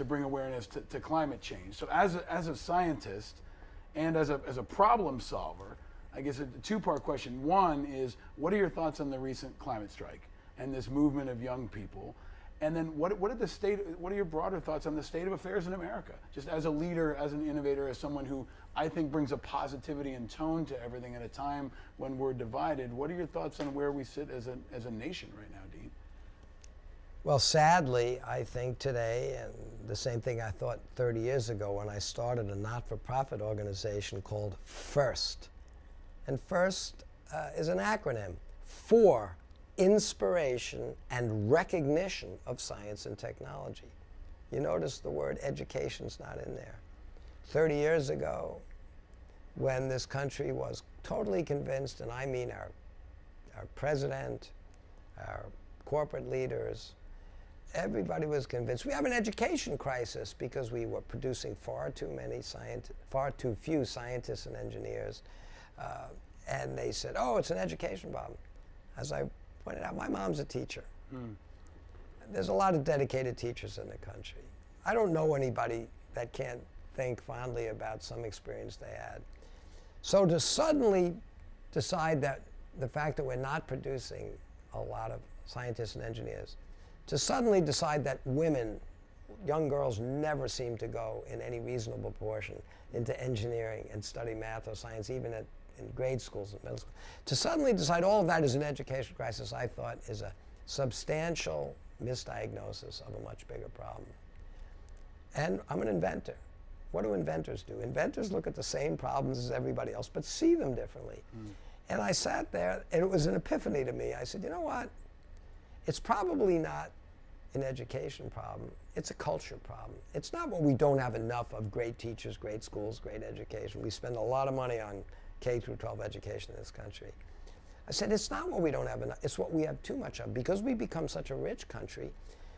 Speaker 2: bring awareness to climate change. So as a scientist and as a problem solver, I guess a two-part question. One is, what are your thoughts on the recent climate strike and this movement of young people? And then what are your broader thoughts on the state of affairs in America? Just as a leader, as an innovator, as someone who I think brings a positivity and tone to everything at a time when we're divided. What are your thoughts on where we sit as a nation right now, Dean?
Speaker 3: Well, sadly, I think today, and the same thing I thought 30 years ago when I started a not-for-profit organization called FIRST. And FIRST is an acronym for Inspiration and Recognition of Science and Technology. You notice the word education's not in there. 30 years ago, when this country was totally convinced, and I mean our president, our corporate leaders, everybody was convinced we have an education crisis because we were producing far too few scientists and engineers. And they said, oh, it's an education problem. As I pointed out, my mom's a teacher. There's a lot of dedicated teachers in the country. I don't know anybody that can't think fondly about some experience they had. So to suddenly decide that the fact that we're not producing a lot of scientists and engineers, to suddenly decide that women, young girls, never seem to go in any reasonable proportion into engineering and study math or science, even in grade schools and middle school. To suddenly decide all of that is an education crisis, I thought, is a substantial misdiagnosis of a much bigger problem. And I'm an inventor. What do inventors do? Inventors look at the same problems as everybody else, but see them differently. And I sat there, and it was an epiphany to me. I said, you know what? It's probably not an education problem. It's a culture problem. It's not what we don't have enough of great teachers, great schools, great education. We spend a lot of money on K through 12 education in this country. I said, it's not what we don't have enough, it's what we have too much of. Because we become such a rich country,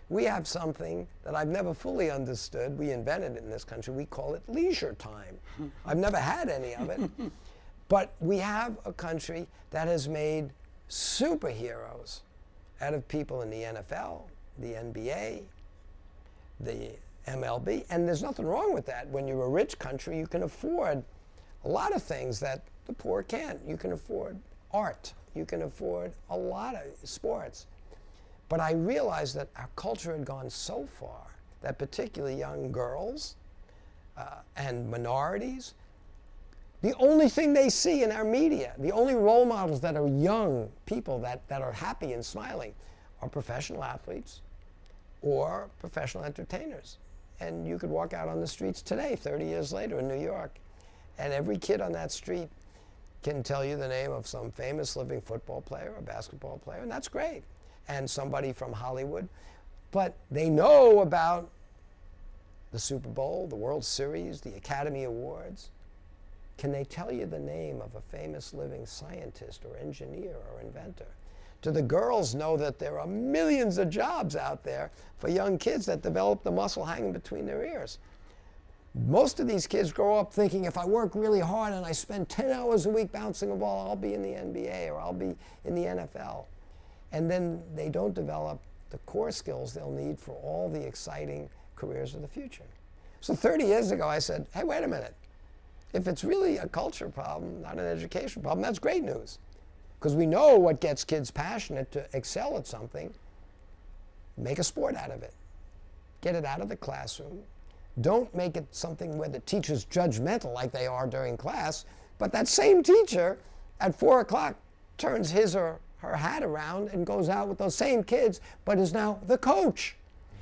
Speaker 3: we have something that I've never fully understood. We invented it in this country. We call it leisure time. I've never had any of it. But we have a country that has made superheroes out of people in the NFL, the NBA, the MLB. And there's nothing wrong with that. When you're a rich country, you can afford a lot of things that the poor can't. You can afford art. You can afford a lot of sports. But I realized that our culture had gone so far that particularly young girls and minorities, the only thing they see in our media, the only role models that are young people that are happy and smiling are professional athletes or professional entertainers. And you could walk out on the streets today, 30 years later in New York, and every kid on that street can tell you the name of some famous living football player or basketball player, and that's great. And somebody from Hollywood, but they know about the Super Bowl, the World Series, the Academy Awards. Can they tell you the name of a famous living scientist or engineer or inventor? Do the girls know that there are millions of jobs out there for young kids that develop the muscle hanging between their ears? Most of these kids grow up thinking, if I work really hard and I spend 10 hours a week bouncing a ball, I'll be in the NBA or I'll be in the NFL. And then they don't develop the core skills they'll need for all the exciting careers of the future. So 30 years ago, I said, hey, wait a minute. If it's really a culture problem, not an education problem, that's great news. Because we know what gets kids passionate to excel at something. Make a sport out of it. Get it out of the classroom. Don't make it something where the teacher's judgmental like they are during class, but that same teacher at 4 o'clock turns his or her hat around and goes out with those same kids, but is now the coach.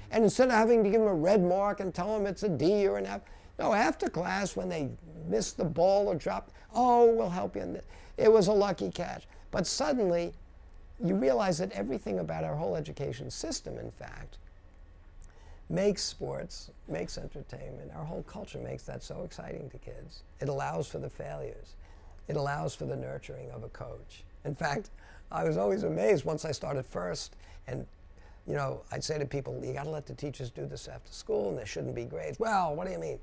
Speaker 3: And instead of having to give them a red mark and tell them it's a D or an F, no, after class when they missed the ball or dropped, oh, we'll help you. It was a lucky catch. But suddenly, you realize that everything about our whole education system, in fact, makes sports, makes entertainment, our whole culture makes that so exciting to kids. It allows for the failures. It allows for the nurturing of a coach. In fact, I was always amazed once I started first, and you know, I'd say to people, you got to let the teachers do this after school, and there shouldn't be grades. Well, what do you mean?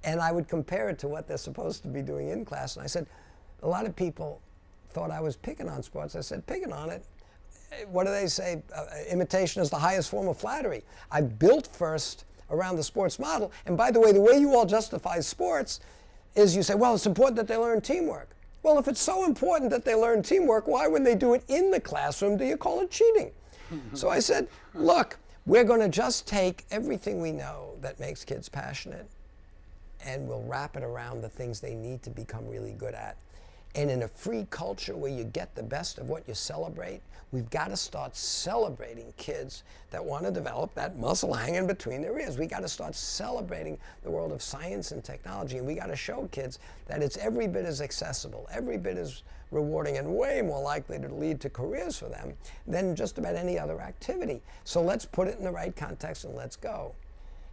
Speaker 3: And I would compare it to what they're supposed to be doing in class, and I said, a lot of people thought I was picking on sports. I said, picking on it? What do they say? Imitation is the highest form of flattery. I built first around the sports model, and by the way you all justify sports is you say, well, it's important that they learn teamwork. Well, if it's so important that they learn teamwork, why, when they do it in the classroom, do you call it cheating? So I said, look, we're going to just take everything we know that makes kids passionate and we'll wrap it around the things they need to become really good at. And in a free culture where you get the best of what you celebrate, we've got to start celebrating kids that want to develop that muscle hanging between their ears. We got to start celebrating the world of science and technology, and we got to show kids that it's every bit as accessible, every bit as rewarding, and way more likely to lead to careers for them than just about any other activity. So let's put it in the right context and let's go.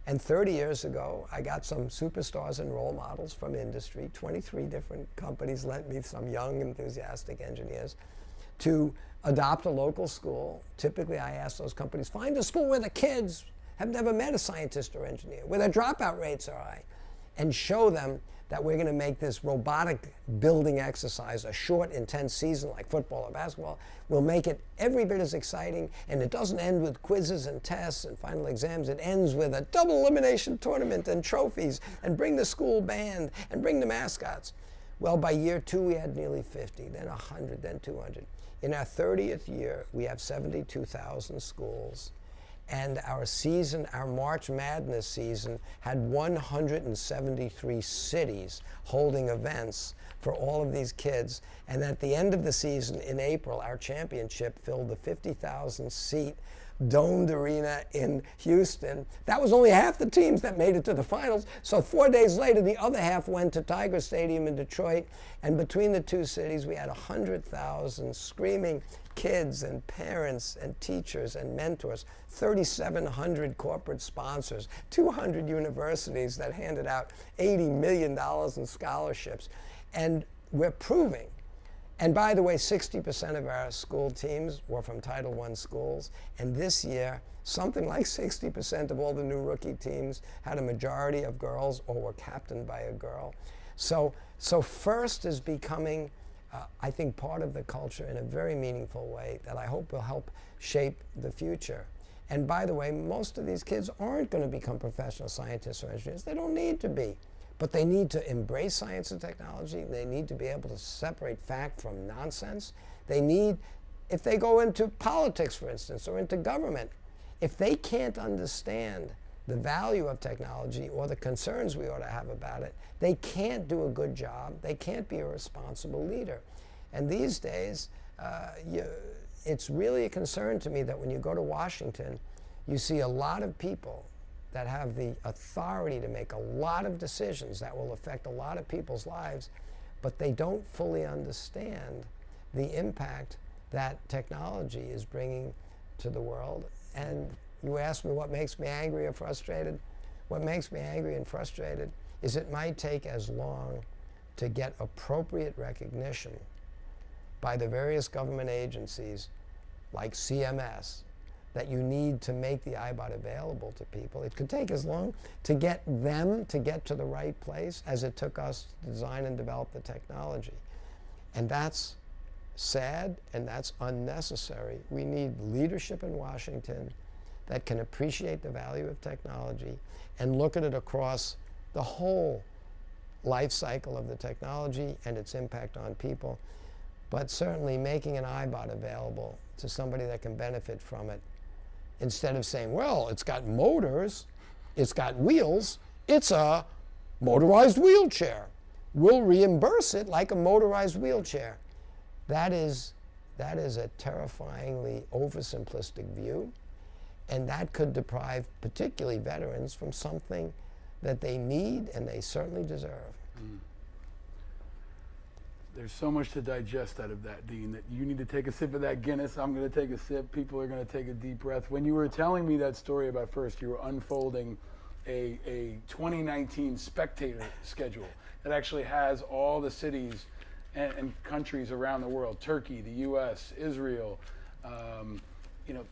Speaker 3: And 30 years ago, I got some superstars and role models from industry. 23 different companies lent me some young, enthusiastic engineers to adopt a local school. Typically, I ask those companies, find a school where the kids have never met a scientist or engineer, where their dropout rates are high, and show them that we're going to make this robotic building exercise a short, intense season like football or basketball. We'll make it every bit as exciting, and it doesn't end with quizzes and tests and final exams. It ends with a double elimination tournament and trophies, and bring the school band and bring the mascots. Well, by year 2, we had nearly 50, then 100, then 200. In our 30th year, we have 72,000 schools. And our season, our March Madness season, had 173 cities holding events for all of these kids. And at the end of the season, in April, our championship filled the 50,000-seat domed arena in Houston. That was only half the teams that made it to the finals. So 4 days later, the other half went to Tiger Stadium in Detroit. And between the two cities, we had 100,000 screaming kids and parents and teachers and mentors, 3,700 corporate sponsors, 200 universities that handed out $80 million in scholarships. And we're proving. And by the way, 60% of our school teams were from Title I schools. And this year, something like 60% of all the new rookie teams had a majority of girls or were captained by a girl. So FIRST is becoming, I think, part of the culture in a very meaningful way that I hope will help shape the future. And by the way, most of these kids aren't going to become professional scientists or engineers. They don't need to be. But they need to embrace science and technology. They need to be able to separate fact from nonsense. They need, if they go into politics, for instance, or into government, if they can't understand the value of technology or the concerns we ought to have about it, they can't do a good job. They can't be a responsible leader. And these days, it's really a concern to me that when you go to Washington, you see a lot of people that have the authority to make a lot of decisions that will affect a lot of people's lives, but they don't fully understand the impact that technology is bringing to the world. And you asked me what makes me angry or frustrated. What makes me angry and frustrated is it might take as long to get appropriate recognition by the various government agencies like CMS that you need to make the iBOT available to people. It could take as long to get them to get to the right place as it took us to design and develop the technology. And that's sad and that's unnecessary. We need leadership in Washington that can appreciate the value of technology and look at it across the whole life cycle of the technology and its impact on people. But certainly making an iBOT available to somebody that can benefit from it, instead of saying, well, it's got motors, it's got wheels, it's a motorized wheelchair. We'll reimburse it like a motorized wheelchair. That is a terrifyingly oversimplistic view, and that could deprive particularly veterans from something that they need and they certainly deserve.
Speaker 2: There's so much to digest out of that, Dean, that you need to take a sip of that Guinness. I'm going to take a sip. People are going to take a deep breath. When you were telling me that story about FIRST, you were unfolding a 2019 spectator schedule that actually has all the cities and countries around the world, Turkey, the US, Israel,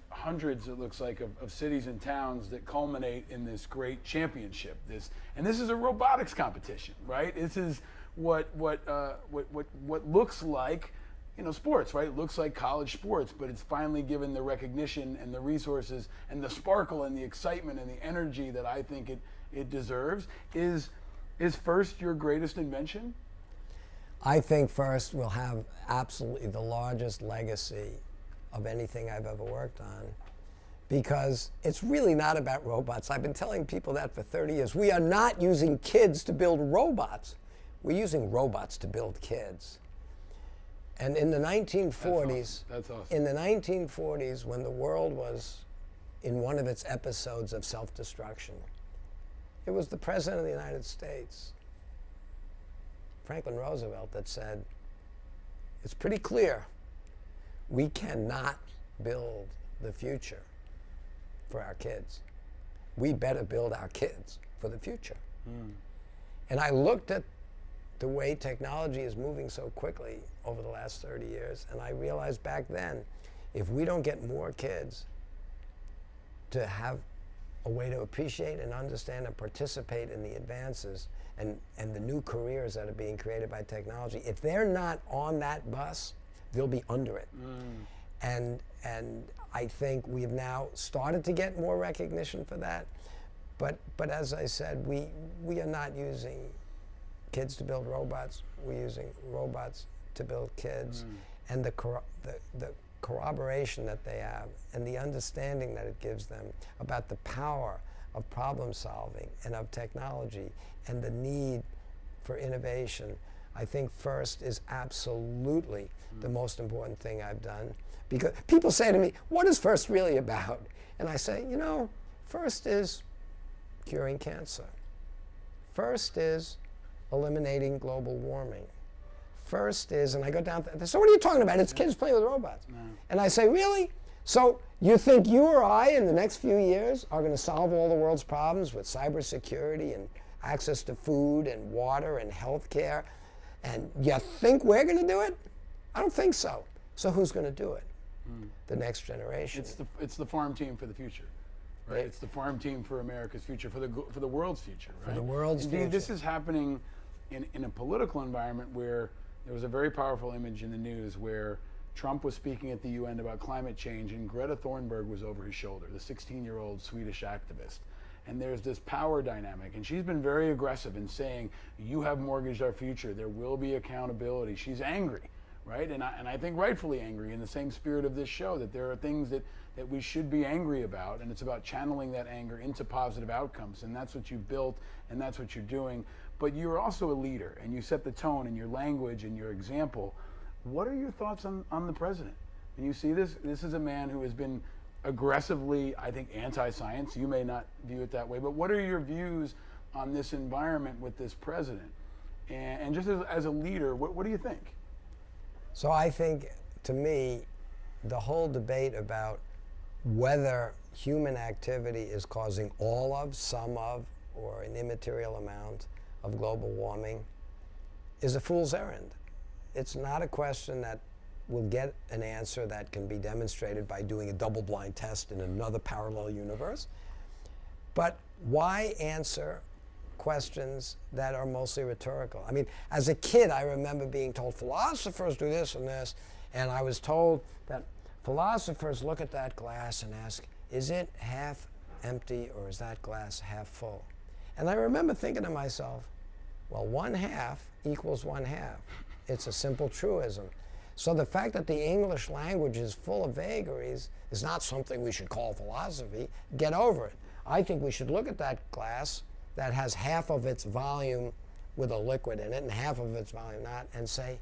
Speaker 2: hundreds, it looks like, of cities and towns that culminate in this great championship. And this is a robotics competition, right? This is what looks like, sports, right? It looks like college sports, but it's finally given the recognition and the resources and the sparkle and the excitement and the energy that I think it deserves. Is FIRST your greatest invention?
Speaker 3: I think FIRST will have absolutely the largest legacy of anything I've ever worked on, because it's really not about robots. I've been telling people that for 30 years. We are not using kids to build robots. We're using robots to build kids. And in the 1940s,
Speaker 2: That's awesome.
Speaker 3: in the 1940s, when the world was in one of its episodes of self-destruction, it was the President of the United States, Franklin Roosevelt, that said, it's pretty clear we cannot build the future for our kids. We better build our kids for the future. And I looked at the way technology is moving so quickly over the last 30 years, and I realized back then, if we don't get more kids to have a way to appreciate and understand and participate in the advances and the new careers that are being created by technology, if they're not on that bus, they'll be under it. And I think we've now started to get more recognition for that. But as I said, we are not using kids to build robots. We're using robots to build kids. And the corroboration that they have and the understanding that it gives them about the power of problem solving and of technology and the need for innovation, I think first is absolutely the most important thing I've done. Because people say to me, what is first really about? And I say, you know, first is curing cancer. First is eliminating global warming. First is, and I go down, so what are you talking about? It's kids playing with robots. No. And I say, really? So you think you or I in the next few years are going to solve all the world's problems with cybersecurity and access to food and water and healthcare? And you think we're going to do it? I don't think so. So who's going to do it? The next generation.
Speaker 2: It's the farm team for the future, right? It's the farm team for America's future, for the world's future, right?
Speaker 3: For the world's future.
Speaker 2: This is happening in a political environment where there was a very powerful image in the news where Trump was speaking at the UN about climate change and Greta Thunberg was over his shoulder, the 16-year-old Swedish activist. And there's this power dynamic, and she's been very aggressive in saying, you have mortgaged our future, there will be accountability. She's angry, right? And I think rightfully angry, in the same spirit of this show, that there are things that we should be angry about, and it's about channeling that anger into positive outcomes, and that's what you've built, and that's what you're doing. But you're also a leader, and you set the tone in your language and your example. What are your thoughts on the president? When you see this is a man who has been aggressively, I think, anti-science. You may not view it that way, but what are your views on this environment with this president? And just as a leader, what do you think?
Speaker 3: So I think, to me, the whole debate about whether human activity is causing all of, some of, or an immaterial amount of global warming is a fool's errand. It's not a question that will get an answer that can be demonstrated by doing a double-blind test in another parallel universe. But why answer questions that are mostly rhetorical? I mean, as a kid, I remember being told philosophers do this and this, and I was told that philosophers look at that glass and ask, is it half empty or is that glass half full? And I remember thinking to myself, well, 1/2 equals 1/2. It's a simple truism. So the fact that the English language is full of vagaries is not something we should call philosophy. Get over it. I think we should look at that glass that has half of its volume with a liquid in it and half of its volume not, and say,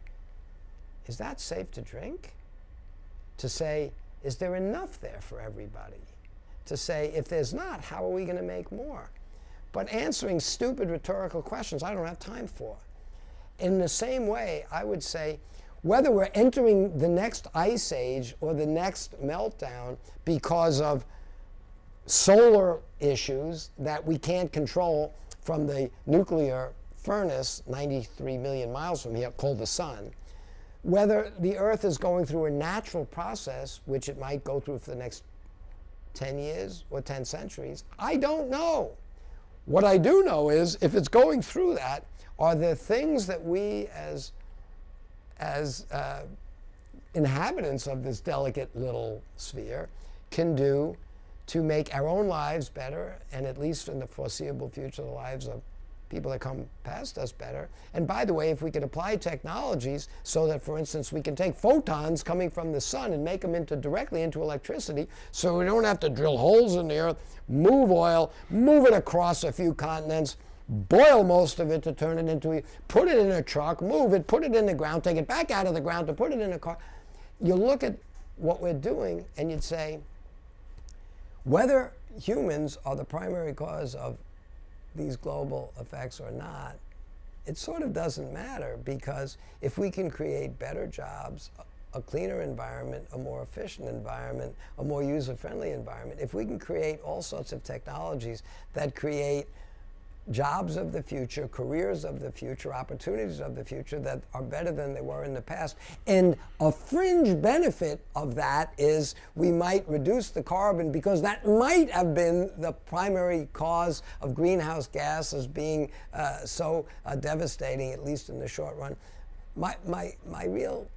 Speaker 3: is that safe to drink? To say, is there enough there for everybody? To say, if there's not, how are we going to make more? But answering stupid rhetorical questions, I don't have time for. In the same way, I would say, whether we're entering the next ice age or the next meltdown because of solar issues that we can't control from the nuclear furnace 93 million miles from here called the sun, whether the Earth is going through a natural process, which it might go through for the next 10 years or 10 centuries, I don't know. What I do know is, if it's going through that, are there things that we as inhabitants of this delicate little sphere can do to make our own lives better, and at least in the foreseeable future, the lives of people that come past us better. And by the way, if we could apply technologies so that, for instance, we can take photons coming from the sun and make them directly into electricity, so we don't have to drill holes in the earth, move oil, move it across a few continents, boil most of it to turn it into, put it in a truck, move it, put it in the ground, take it back out of the ground to put it in a car. You look at what we're doing and you'd say, whether humans are the primary cause of these global effects or not, it sort of doesn't matter, because if we can create better jobs, a cleaner environment, a more efficient environment, a more user-friendly environment, if we can create all sorts of technologies that create jobs of the future, careers of the future, opportunities of the future that are better than they were in the past. And a fringe benefit of that is we might reduce the carbon, because that might have been the primary cause of greenhouse gases being so devastating, at least in the short run. My real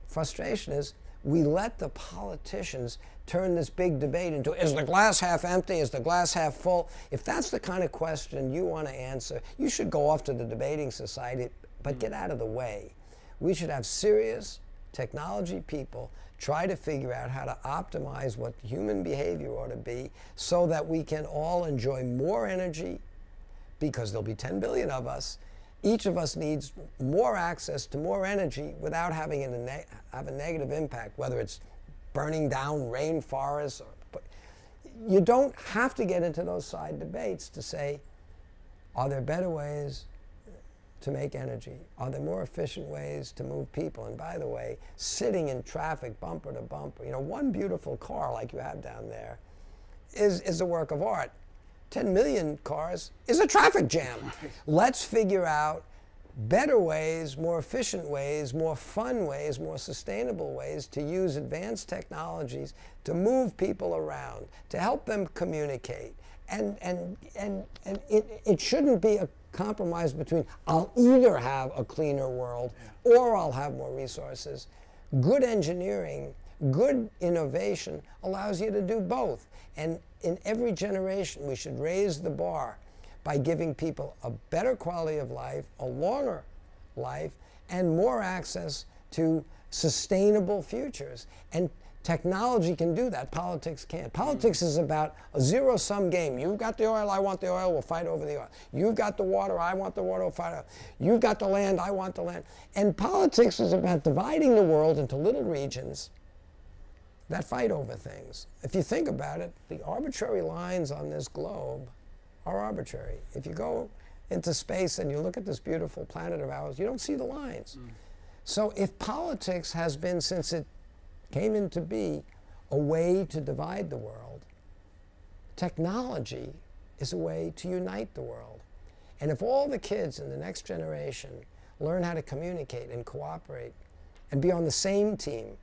Speaker 3: frustration is we let the politicians turn this big debate into, is the glass half empty, is the glass half full? If that's the kind of question you want to answer, you should go off to the debating society, but get out of the way. We should have serious technology people try to figure out how to optimize what human behavior ought to be so that we can all enjoy more energy, because there'll be 10 billion of us, each of us needs more access to more energy without having have a negative impact, whether it's burning down rainforests. You don't have to get into those side debates to say, are there better ways to make energy? Are there more efficient ways to move people? And by the way, sitting in traffic bumper to bumper, one beautiful car like you have down there is a work of art. 10 million cars is a traffic jam. Let's figure out better ways, more efficient ways, more fun ways, more sustainable ways to use advanced technologies to move people around, to help them communicate. And it shouldn't be a compromise between I'll either have a cleaner world or I'll have more resources. Good engineering, good innovation allows you to do both. And in every generation, we should raise the bar by giving people a better quality of life, a longer life, and more access to sustainable futures. And technology can do that. Politics can't. Politics is about a zero-sum game. You've got the oil, I want the oil, we'll fight over the oil. You've got the water, I want the water, we'll fight over. You've got the land, I want the land. And politics is about dividing the world into little regions that fight over things. If you think about it, the arbitrary lines on this globe are arbitrary. If you go into space and you look at this beautiful planet of ours, you don't see the lines. So if politics has been, since it came into be, a way to divide the world, technology is a way to unite the world. And if all the kids in the next generation learn how to communicate and cooperate and be on the same team,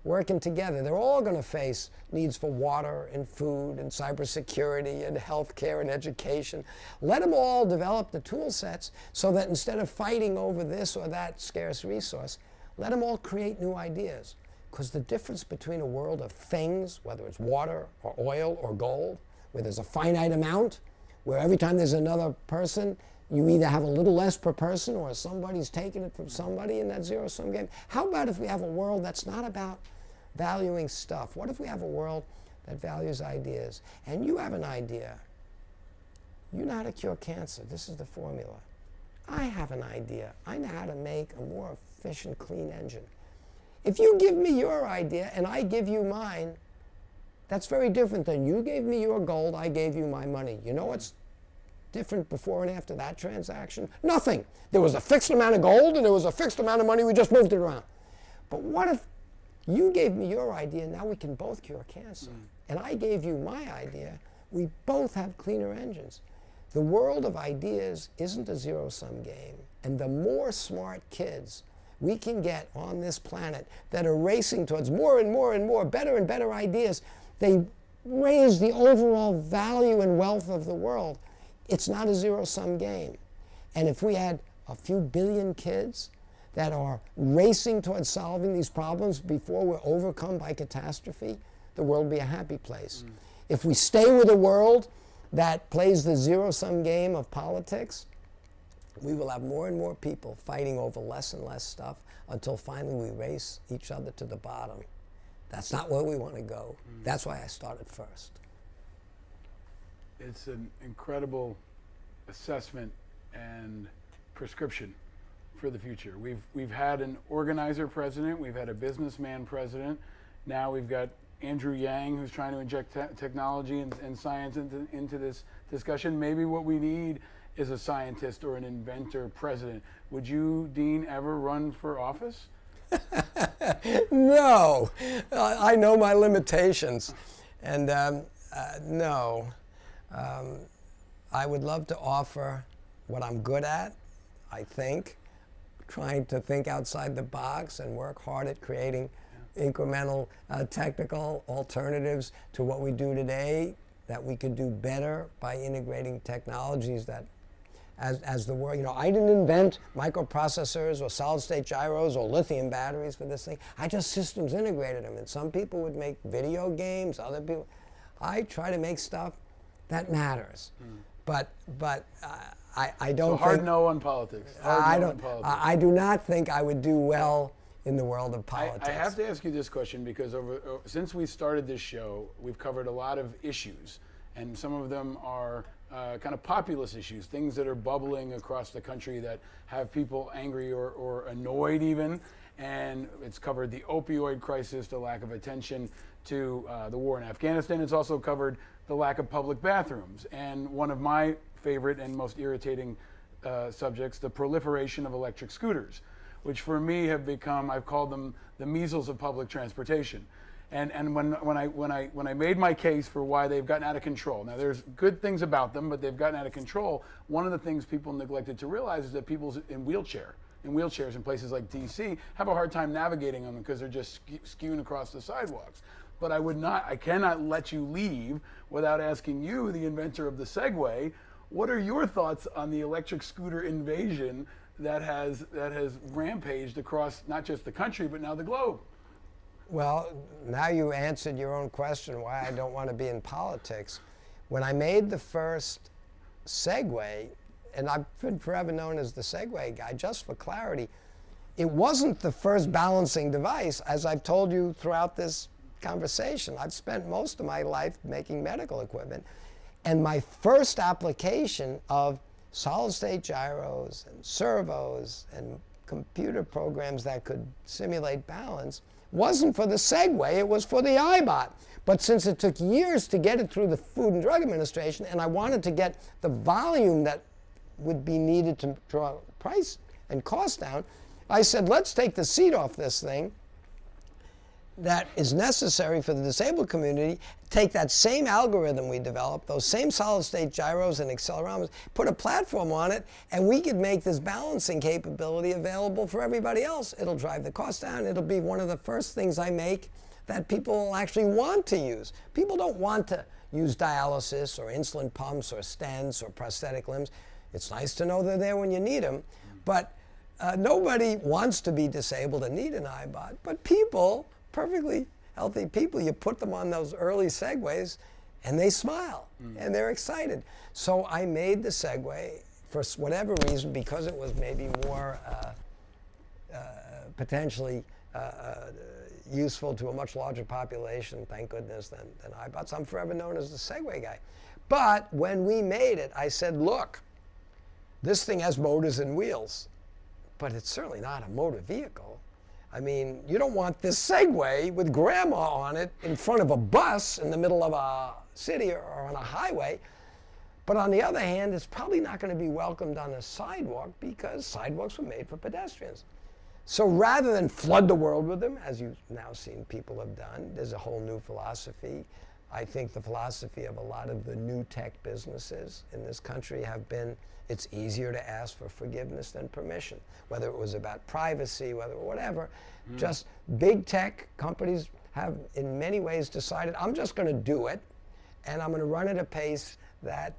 Speaker 3: working together, they're all going to face needs for water and food and cybersecurity and healthcare and education. Let them all develop the tool sets so that instead of fighting over this or that scarce resource, let them all create new ideas. Because the difference between a world of things, whether it's water or oil or gold, where there's a finite amount, where every time there's another person, you either have a little less per person or somebody's taking it from somebody in that zero-sum game. How about if we have a world that's not about valuing stuff? What if we have a world that values ideas? And you have an idea. You know how to cure cancer. This is the formula. I have an idea. I know how to make a more efficient, clean engine. If you give me your idea and I give you mine, that's very different than you gave me your gold, I gave you my money. You know what's different before and after that transaction? Nothing. There was a fixed amount of gold and there was a fixed amount of money, we just moved it around. But what if you gave me your idea, now we can both cure cancer. And I gave you my idea, we both have cleaner engines. The world of ideas isn't a zero-sum game. And the more smart kids we can get on this planet that are racing towards more and more and more better and better ideas, they raise the overall value and wealth of the world. It's not a zero-sum game. And if we had a few billion kids that are racing towards solving these problems before we're overcome by catastrophe, the world would be a happy place. If we stay with a world that plays the zero-sum game of politics, we will have more and more people fighting over less and less stuff until finally we race each other to the bottom. That's not where we want to go. That's why I started first.
Speaker 2: It's an incredible assessment and prescription for the future. We've had an organizer president, we've had a businessman president, now we've got Andrew Yang who's trying to inject technology and science into this discussion. Maybe what we need is a scientist or an inventor president. Would you, Dean, ever run for office?
Speaker 3: No, I know my limitations, and no. I would love to offer what I'm good at, I think, trying to think outside the box and work hard at creating incremental technical alternatives to what we do today that we could do better by integrating technologies that as the world, I didn't invent microprocessors or solid-state gyros or lithium batteries for this thing. I just systems integrated them. And some people would make video games, other people. I try to make stuff that matters. But I don't think...
Speaker 2: hard no on politics.
Speaker 3: I do not think I would do well in the world of politics.
Speaker 2: I have to ask you this question because since we started this show, we've covered a lot of issues. And some of them are kind of populist issues, things that are bubbling across the country that have people angry or annoyed even. And it's covered the opioid crisis, the lack of attention to the war in Afghanistan. It's also covered the lack of public bathrooms. And one of my favorite and most irritating subjects, the proliferation of electric scooters, which for me have become, I've called them the measles of public transportation. And when I made my case for why they've gotten out of control, now there's good things about them, but they've gotten out of control. One of the things people neglected to realize is that people in wheelchairs in places like DC have a hard time navigating them because they're just skewing across the sidewalks. But I cannot let you leave without asking you, the inventor of the Segway, what are your thoughts on the electric scooter invasion that has rampaged across not just the country, but now the globe?
Speaker 3: Well, now you answered your own question why I don't want to be in politics. When I made the first Segway, and I've been forever known as the Segway guy, just for clarity, it wasn't the first balancing device, as I've told you throughout this conversation. I've spent most of my life making medical equipment, and my first application of solid-state gyros and servos and computer programs that could simulate balance wasn't for the Segway, it was for the iBOT. But since it took years to get it through the Food and Drug Administration, and I wanted to get the volume that would be needed to draw price and cost down, I said, let's take the seat off this thing that is necessary for the disabled community, take that same algorithm we developed, those same solid-state gyros and accelerometers, put a platform on it, and we could make this balancing capability available for everybody else. It'll drive the cost down. It'll be one of the first things I make that people will actually want to use. People don't want to use dialysis or insulin pumps or stents or prosthetic limbs. It's nice to know they're there when you need them, but nobody wants to be disabled and need an iBOT. But people, perfectly healthy people, you put them on those early Segways and they smile and they're excited. So I made the Segway for whatever reason, because it was maybe more potentially useful to a much larger population, thank goodness, than iBOTs. I'm forever known as the Segway guy. But when we made it, I said, look, this thing has motors and wheels, but it's certainly not a motor vehicle. I mean, you don't want this Segway with grandma on it in front of a bus in the middle of a city or on a highway. But on the other hand, it's probably not going to be welcomed on a sidewalk because sidewalks were made for pedestrians. So rather than flood the world with them, as you've now seen people have done, there's a whole new philosophy. I think the philosophy of a lot of the new tech businesses in this country have been, it's easier to ask for forgiveness than permission. Whether it was about privacy, whatever, just big tech companies have in many ways decided, I'm just going to do it, and I'm going to run at a pace that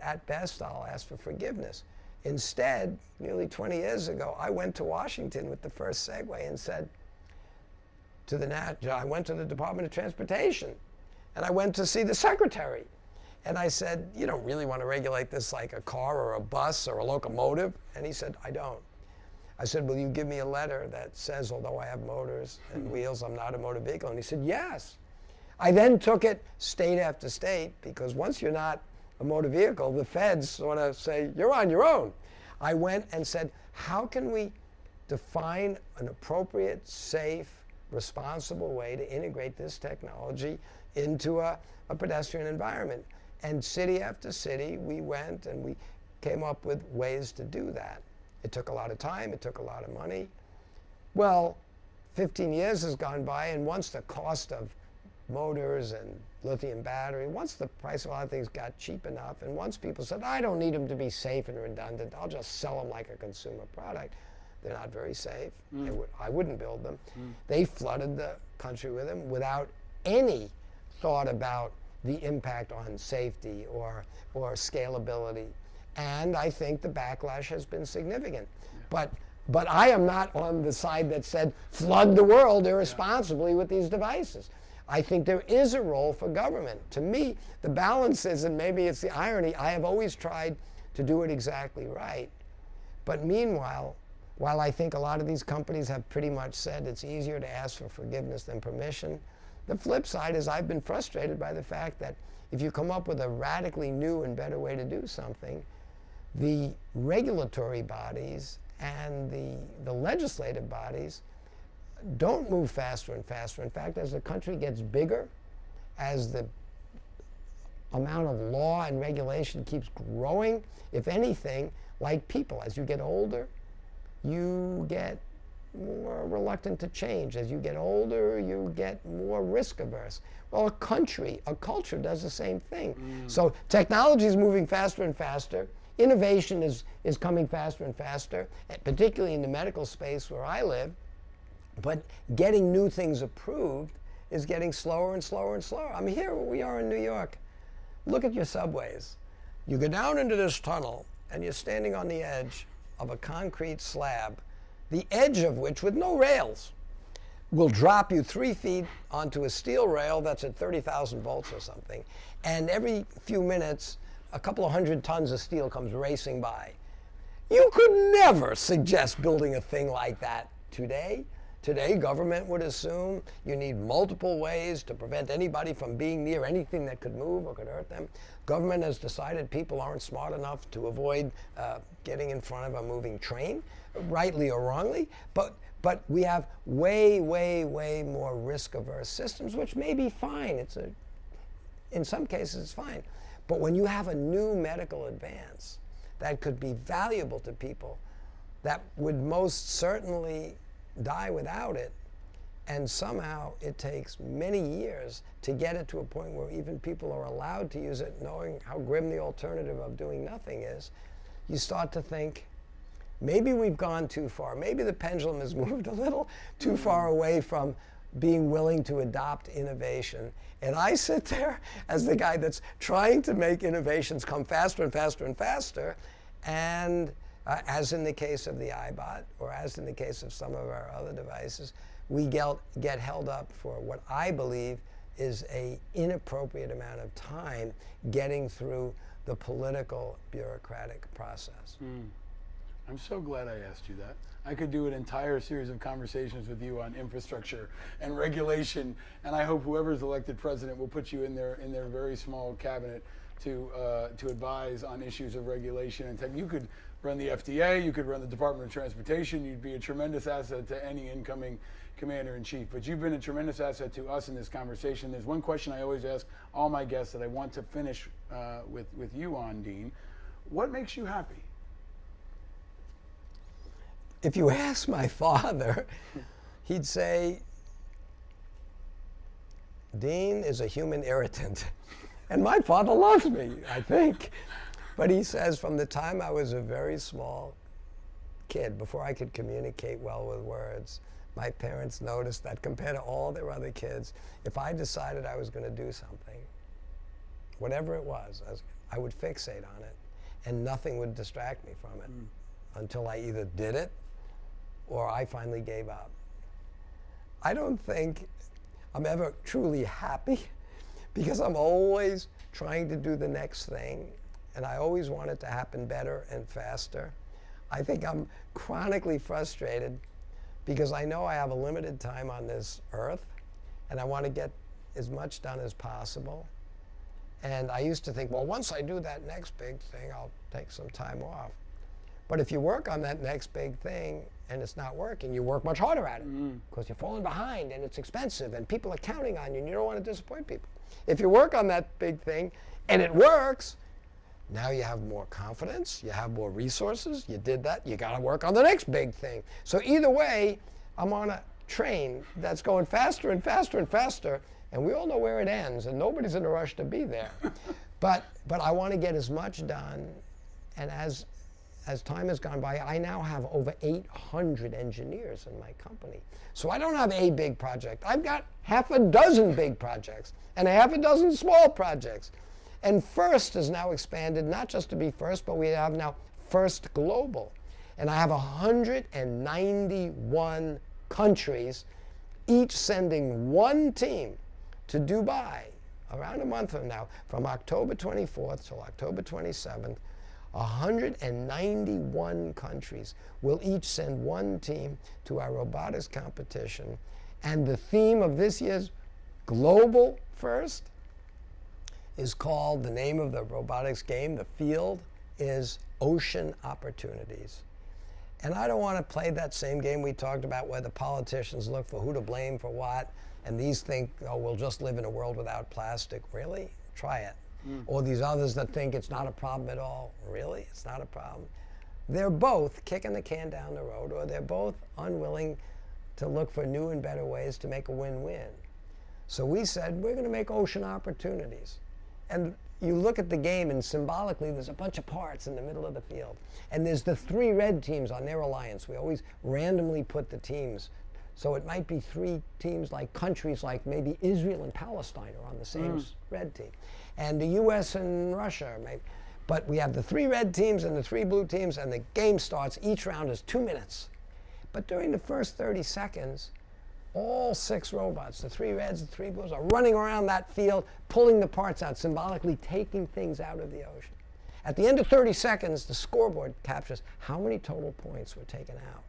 Speaker 3: at best I'll ask for forgiveness. Instead, nearly 20 years ago, I went to Washington with the first Segway and said I went to the Department of Transportation, and I went to see the secretary. And I said, you don't really want to regulate this like a car or a bus or a locomotive? And he said, I don't. I said, will you give me a letter that says, although I have motors and wheels, I'm not a motor vehicle? And he said, yes. I then took it state after state, because once you're not a motor vehicle, the feds sort of say, you're on your own. I went and said, how can we define an appropriate, safe, responsible way to integrate this technology into a pedestrian environment? And city after city, we went and we came up with ways to do that. It took a lot of time, it took a lot of money. Well, 15 years has gone by, and once the cost of motors and lithium battery, once the price of a lot of things got cheap enough, and once people said, I don't need them to be safe and redundant, I'll just sell them like a consumer product. They're not very safe. I wouldn't build them. They flooded the country with them without any thought about the impact on safety or scalability. And I think the backlash has been significant. But I am not on the side that said flood the world irresponsibly with these devices. I think there is a role for government. To me, the balance is, and maybe it's the irony, I have always tried to do it exactly right. But meanwhile, while I think a lot of these companies have pretty much said it's easier to ask for forgiveness than permission, The flip side is I've been frustrated by the fact that if you come up with a radically new and better way to do something, the regulatory bodies and the legislative bodies don't move faster and faster. In fact, as the country gets bigger, as the amount of law and regulation keeps growing, if anything, like people, as you get older, you get more reluctant to change. As you get older, you get more risk averse. Well, a culture does the same thing. So technology is moving faster and faster. Innovation is coming faster and faster, particularly in the medical space where I live. But getting new things approved is getting slower and slower and slower. I mean, here we are in New York. Look at your subways. You go down into this tunnel, and you're standing on the edge of a concrete slab, the edge of which, with no rails, will drop you 3 feet onto a steel rail that's at 30,000 volts or something. And every few minutes, a couple of 100 tons of steel comes racing by. You could never suggest building a thing like that today. Today, government would assume you need multiple ways to prevent anybody from being near anything that could move or could hurt them. Government has decided people aren't smart enough to avoid getting in front of a moving train, rightly or wrongly. But we have way, way, way more risk-averse systems, which may be fine. In some cases, it's fine. But when you have a new medical advance that could be valuable to people, that would most certainly die without it, and somehow it takes many years to get it to a point where even people are allowed to use it, knowing how grim the alternative of doing nothing is, you start to think, maybe we've gone too far. Maybe the pendulum has moved a little too far away from being willing to adopt innovation. And I sit there as the guy that's trying to make innovations come faster and faster and faster, and as in the case of the iBOT, or as in the case of some of our other devices, we get held up for what I believe is an inappropriate amount of time getting through the political bureaucratic process.
Speaker 2: I'm so glad I asked you that. I could do an entire series of conversations with you on infrastructure and regulation, and I hope whoever's elected president will put you in their very small cabinet to advise on issues of regulation and tech. You could run the FDA, you could run the Department of Transportation, you'd be a tremendous asset to any incoming commander-in-chief. But you've been a tremendous asset to us in this conversation. There's one question I always ask all my guests that I want to finish with you on, Dean. What makes you happy?
Speaker 3: If you ask my father, he'd say, Dean is a human irritant. And my father loves me, I think. But he says, from the time I was a very small kid, before I could communicate well with words, my parents noticed that compared to all their other kids, if I decided I was going to do something, whatever it was, I would fixate on it, and nothing would distract me from it until I either did it or I finally gave up. I don't think I'm ever truly happy, because I'm always trying to do the next thing, and I always want it to happen better and faster. I think I'm chronically frustrated because I know I have a limited time on this earth, and I want to get as much done as possible. And I used to think, well, once I do that next big thing, I'll take some time off. But if you work on that next big thing and it's not working, you work much harder at it because you're falling behind and it's expensive and people are counting on you and you don't want to disappoint people. If you work on that big thing and it works, now you have more confidence, you have more resources, you did that, you got to work on the next big thing. So either way, I'm on a train that's going faster and faster and faster, and we all know where it ends, and nobody's in a rush to be there. But I want to get as much done, and as time has gone by, I now have over 800 engineers in my company. So I don't have a big project. I've got half a dozen big projects and a half a dozen small projects. And FIRST has now expanded, not just to be FIRST, but we have now FIRST Global. And I have 191 countries, each sending one team to Dubai around a month from now, from October 24th till October 27th. 191 countries will each send one team to our robotics competition. And the theme of this year's Global first is called, the name of the robotics game, the field is Ocean Opportunities. And I don't want to play that same game we talked about where the politicians look for who to blame for what, and these think, oh, we'll just live in a world without plastic. Really? Try it. Or these others that think it's not a problem at all. Really? It's not a problem. They're both kicking the can down the road, or they're both unwilling to look for new and better ways to make a win-win. So we said, we're going to make Ocean Opportunities. And you look at the game, and symbolically, there's a bunch of parts in the middle of the field. And there's the 3 red teams on their alliance. We always randomly put the teams. So it might be 3 teams, like countries like maybe Israel and Palestine are on the same red team. And the US and Russia, maybe. But we have the 3 red teams and the 3 blue teams, and the game starts. Each round is 2 minutes. But during the first 30 seconds, all 6 robots, the 3 reds, the 3 blues, are running around that field, pulling the parts out, symbolically taking things out of the ocean. At the end of 30 seconds, the scoreboard captures how many total points were taken out.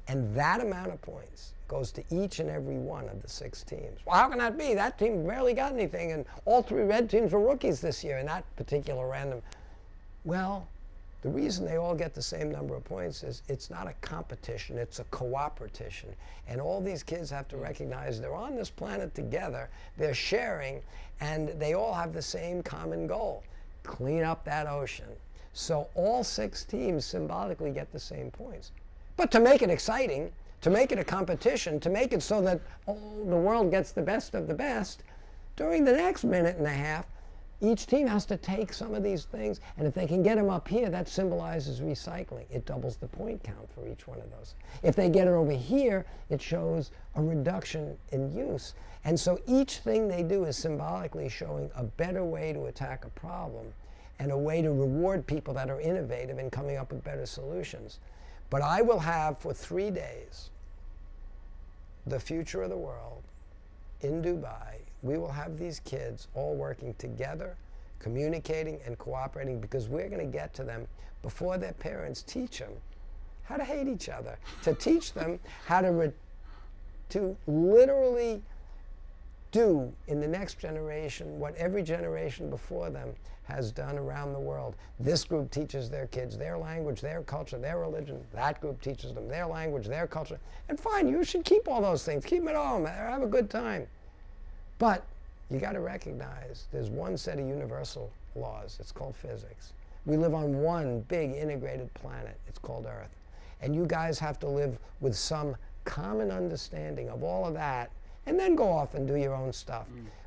Speaker 3: And that amount of points goes to each and every one of the 6 teams. Well, how can that be? That team barely got anything, and all 3 red teams were rookies this year in that particular random. Well, the reason they all get the same number of points is it's not a competition, it's a cooperation. And all these kids have to recognize they're on this planet together, they're sharing, and they all have the same common goal: clean up that ocean. So all 6 teams symbolically get the same points. But to make it exciting, to make it a competition, to make it so that the world gets the best of the best, during the next minute and a half, each team has to take some of these things, and if they can get them up here, that symbolizes recycling. It doubles the point count for each one of those. If they get it over here, it shows a reduction in use. And so each thing they do is symbolically showing a better way to attack a problem and a way to reward people that are innovative in coming up with better solutions. But I will have, for 3 days, the future of the world in Dubai. We will have these kids all working together, communicating and cooperating, because we're going to get to them before their parents teach them how to hate each other, to teach them how to literally do in the next generation what every generation before them has done around the world. This group teaches their kids their language, their culture, their religion. That group teaches them their language, their culture. And fine, you should keep all those things. Keep them at home. Have a good time. But you got to recognize there's one set of universal laws. It's called physics. We live on one big integrated planet. It's called Earth. And you guys have to live with some common understanding of all of that, and then go off and do your own stuff.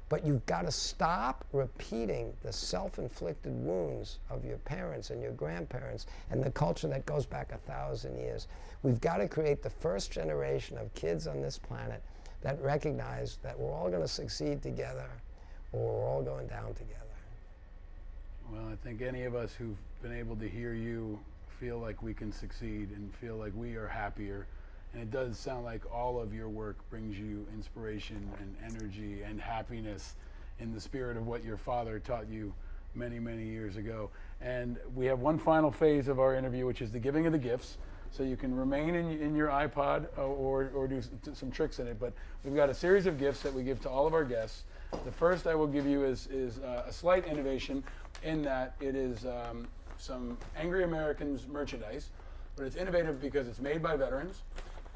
Speaker 3: But you've got to stop repeating the self-inflicted wounds of your parents and your grandparents and the culture that goes back 1,000 years. We've got to create the first generation of kids on this planet that recognize that we're all going to succeed together, or we're all going down together.
Speaker 2: Well, I think any of us who've been able to hear you feel like we can succeed and feel like we are happier. And it does sound like all of your work brings you inspiration and energy and happiness in the spirit of what your father taught you many, many years ago. And we have one final phase of our interview, which is the giving of the gifts. So you can remain in your iPod or do some tricks in it. But we've got a series of gifts that we give to all of our guests. The first I will give you is a slight innovation in that it is some Angry Americans merchandise. But it's innovative because it's made by veterans.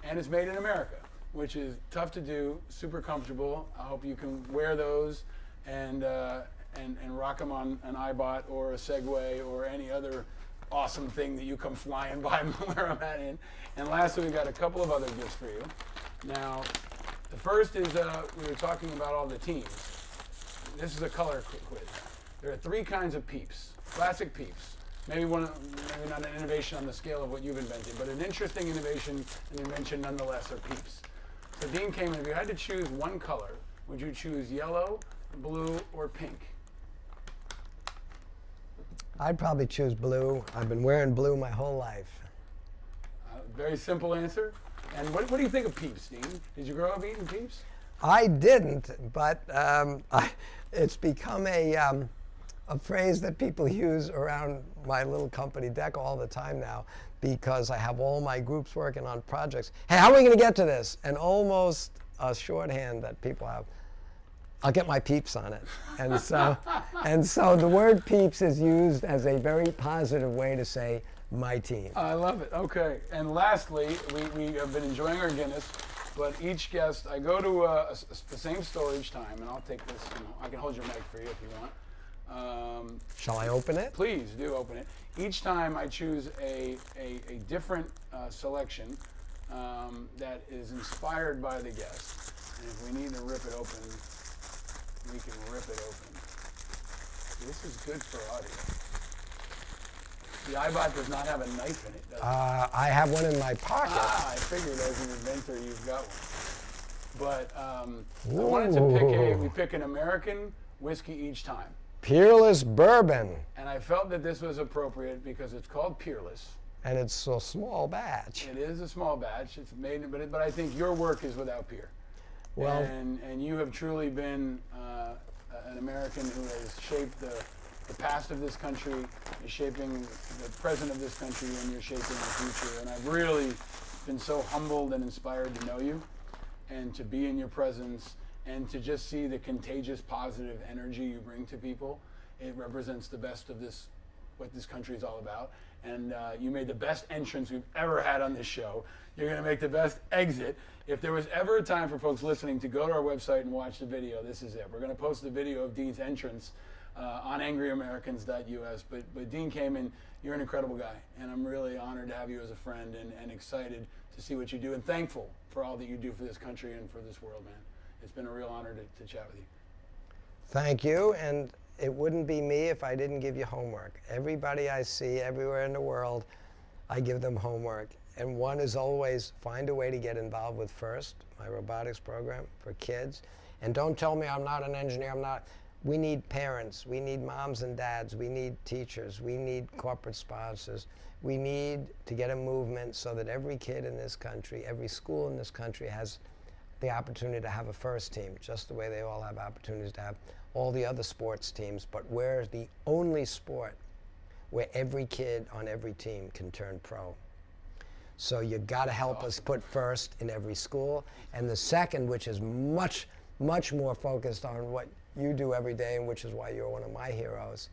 Speaker 2: And it's made in America, which is tough to do, super comfortable. I hope you can wear those and rock them on an iBOT or a Segway or any other awesome thing that you come flying by where I'm at in. And lastly, we've got a couple of other gifts for you. Now, the first is we were talking about all the teams. This is a color quiz. There are 3 kinds of peeps, classic peeps. Maybe not an innovation on the scale of what you've invented, but an interesting innovation and invention nonetheless are peeps. So Dean Kamen, if you had to choose one color, would you choose yellow, blue, or pink?
Speaker 3: I'd probably choose blue. I've been wearing blue my whole life.
Speaker 2: Very simple answer. And what do you think of peeps, Dean? Did you grow up eating peeps?
Speaker 3: I didn't, but it's become a phrase that people use around my little company deck all the time now, because I have all my groups working on projects. Hey, how are we going to get to this? And almost a shorthand that people have. I'll get my peeps on it. And so the word peeps is used as a very positive way to say my team.
Speaker 2: I love it. Okay. And lastly, we have been enjoying our Guinness, but each guest, I go to the same store each time, and I'll take this. I can hold your mic for you if you want.
Speaker 3: Shall I open it?
Speaker 2: Please do open it. Each time I choose a different selection that is inspired by the guest. And if we need to rip it open, we can rip it open. This is good for audio. The iBOT does not have a knife in it, does it?
Speaker 3: I have one in my pocket.
Speaker 2: I figured as an inventor you've got one. But I wanted to we pick an American whiskey each time.
Speaker 3: Peerless Bourbon.
Speaker 2: And I felt that this was appropriate because it's called Peerless.
Speaker 3: And it's a small batch.
Speaker 2: It is a small batch. It's made, but I think your work is without peer.
Speaker 3: Well,
Speaker 2: and you have truly been an American who has shaped the past of this country, you're shaping the present of this country, and you're shaping the future. And I've really been so humbled and inspired to know you and to be in your presence and to just see the contagious positive energy you bring to people. It represents the best of this, what this country is all about. And you made the best entrance we've ever had on this show. You're going to make the best exit. If there was ever a time for folks listening to go to our website and watch the video, this is it. We're going to post the video of Dean's entrance on angryamericans.us. But Dean Kamen, you're an incredible guy, and I'm really honored to have you as a friend and excited to see what you do and thankful for all that you do for this country and for this world, man. It's been a real honor to chat with you.
Speaker 3: Thank you, and it wouldn't be me if I didn't give you homework. Everybody I see everywhere in the world, I give them homework. And one is always find a way to get involved with FIRST, my robotics program for kids. And don't tell me I'm not an engineer, I'm not. We need parents, we need moms and dads, we need teachers, we need corporate sponsors. We need to get a movement so that every kid in this country, every school in this country has the opportunity to have a FIRST team, just the way they all have opportunities to have all the other sports teams. But we're the only sport where every kid on every team can turn pro. So you got to help us put FIRST in every school. And the second, which is much, much more focused on what you do every day, and which is why you're one of my heroes,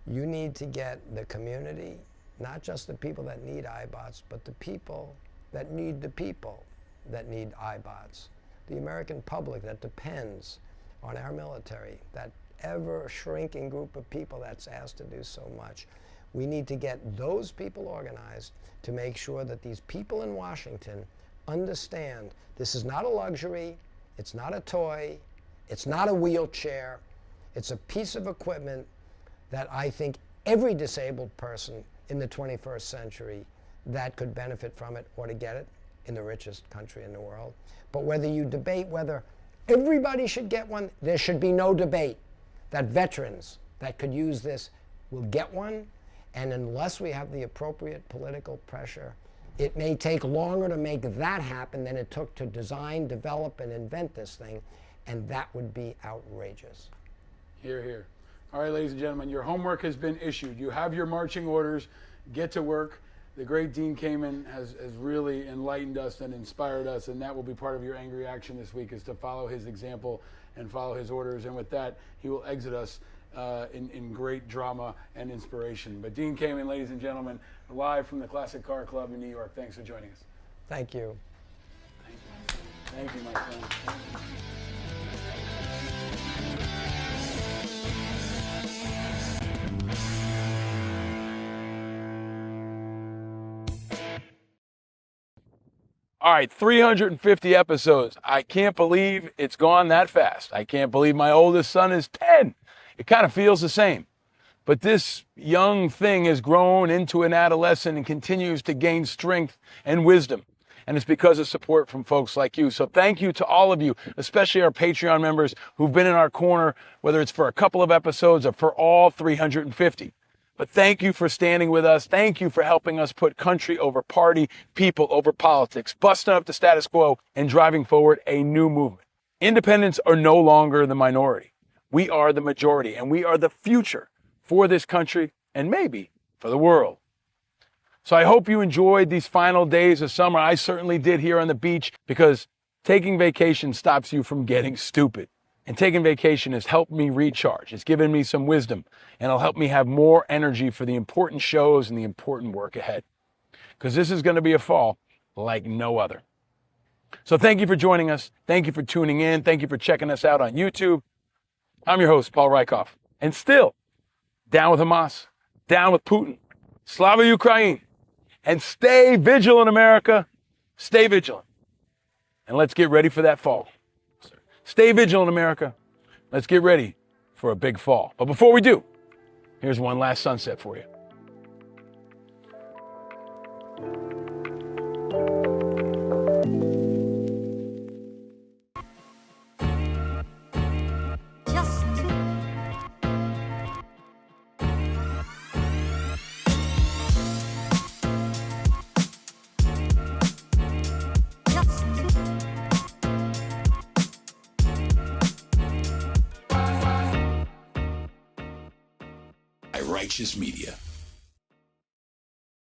Speaker 3: you need to get the community, not just the people that need iBOTs, but the people that need iBOTs. The American public that depends on our military, that ever-shrinking group of people that's asked to do so much. We need to get those people organized to make sure that these people in Washington understand this is not a luxury, it's not a toy, it's not a wheelchair, it's a piece of equipment that I think every disabled person in the 21st century that could benefit from it ought to get it in the richest country in the world. But whether you debate whether everybody should get one, there should be no debate that veterans that could use this will get one. And unless we have the appropriate political pressure, it may take longer to make that happen than it took to design, develop, and invent this thing. And that would be outrageous.
Speaker 2: Hear, hear. All right, ladies and gentlemen, your homework has been issued. You have your marching orders. Get to work. The great Dean Kamen has really enlightened us and inspired us, and that will be part of your angry action this week, is to follow his example and follow his orders. And with that, he will exit us in great drama and inspiration. But Dean Kamen, ladies and gentlemen, live from the Classic Car Club in New York. Thanks for joining us.
Speaker 3: Thank you.
Speaker 2: Thank you, my friend. Thank you. All right, 350 episodes. I can't believe it's gone that fast. I can't believe my oldest son is 10. It kind of feels the same. But this young thing has grown into an adolescent and continues to gain strength and wisdom. And it's because of support from folks like you. So thank you to all of you, especially our Patreon members who've been in our corner, whether it's for a couple of episodes or for all 350. But thank you for standing with us. Thank you for helping us put country over party, people over politics, busting up the status quo and driving forward a new movement. Independents are no longer the minority. We are the majority, and we are the future for this country and maybe for the world. So I hope you enjoyed these final days of summer. I certainly did here on the beach, because taking vacation stops you from getting stupid. And taking vacation has helped me recharge. It's given me some wisdom, and it'll help me have more energy for the important shows and the important work ahead. Because this is going to be a fall like no other. So thank you for joining us. Thank you for tuning in. Thank you for checking us out on YouTube. I'm your host, Paul Rieckhoff. And still, down with Hamas, down with Putin, Slava Ukraine, and stay vigilant, America. Stay vigilant. And let's get ready for that fall. Stay vigilant, America. Let's get ready for a big fall. But before we do, here's one last sunset for you.
Speaker 1: By Righteous Media.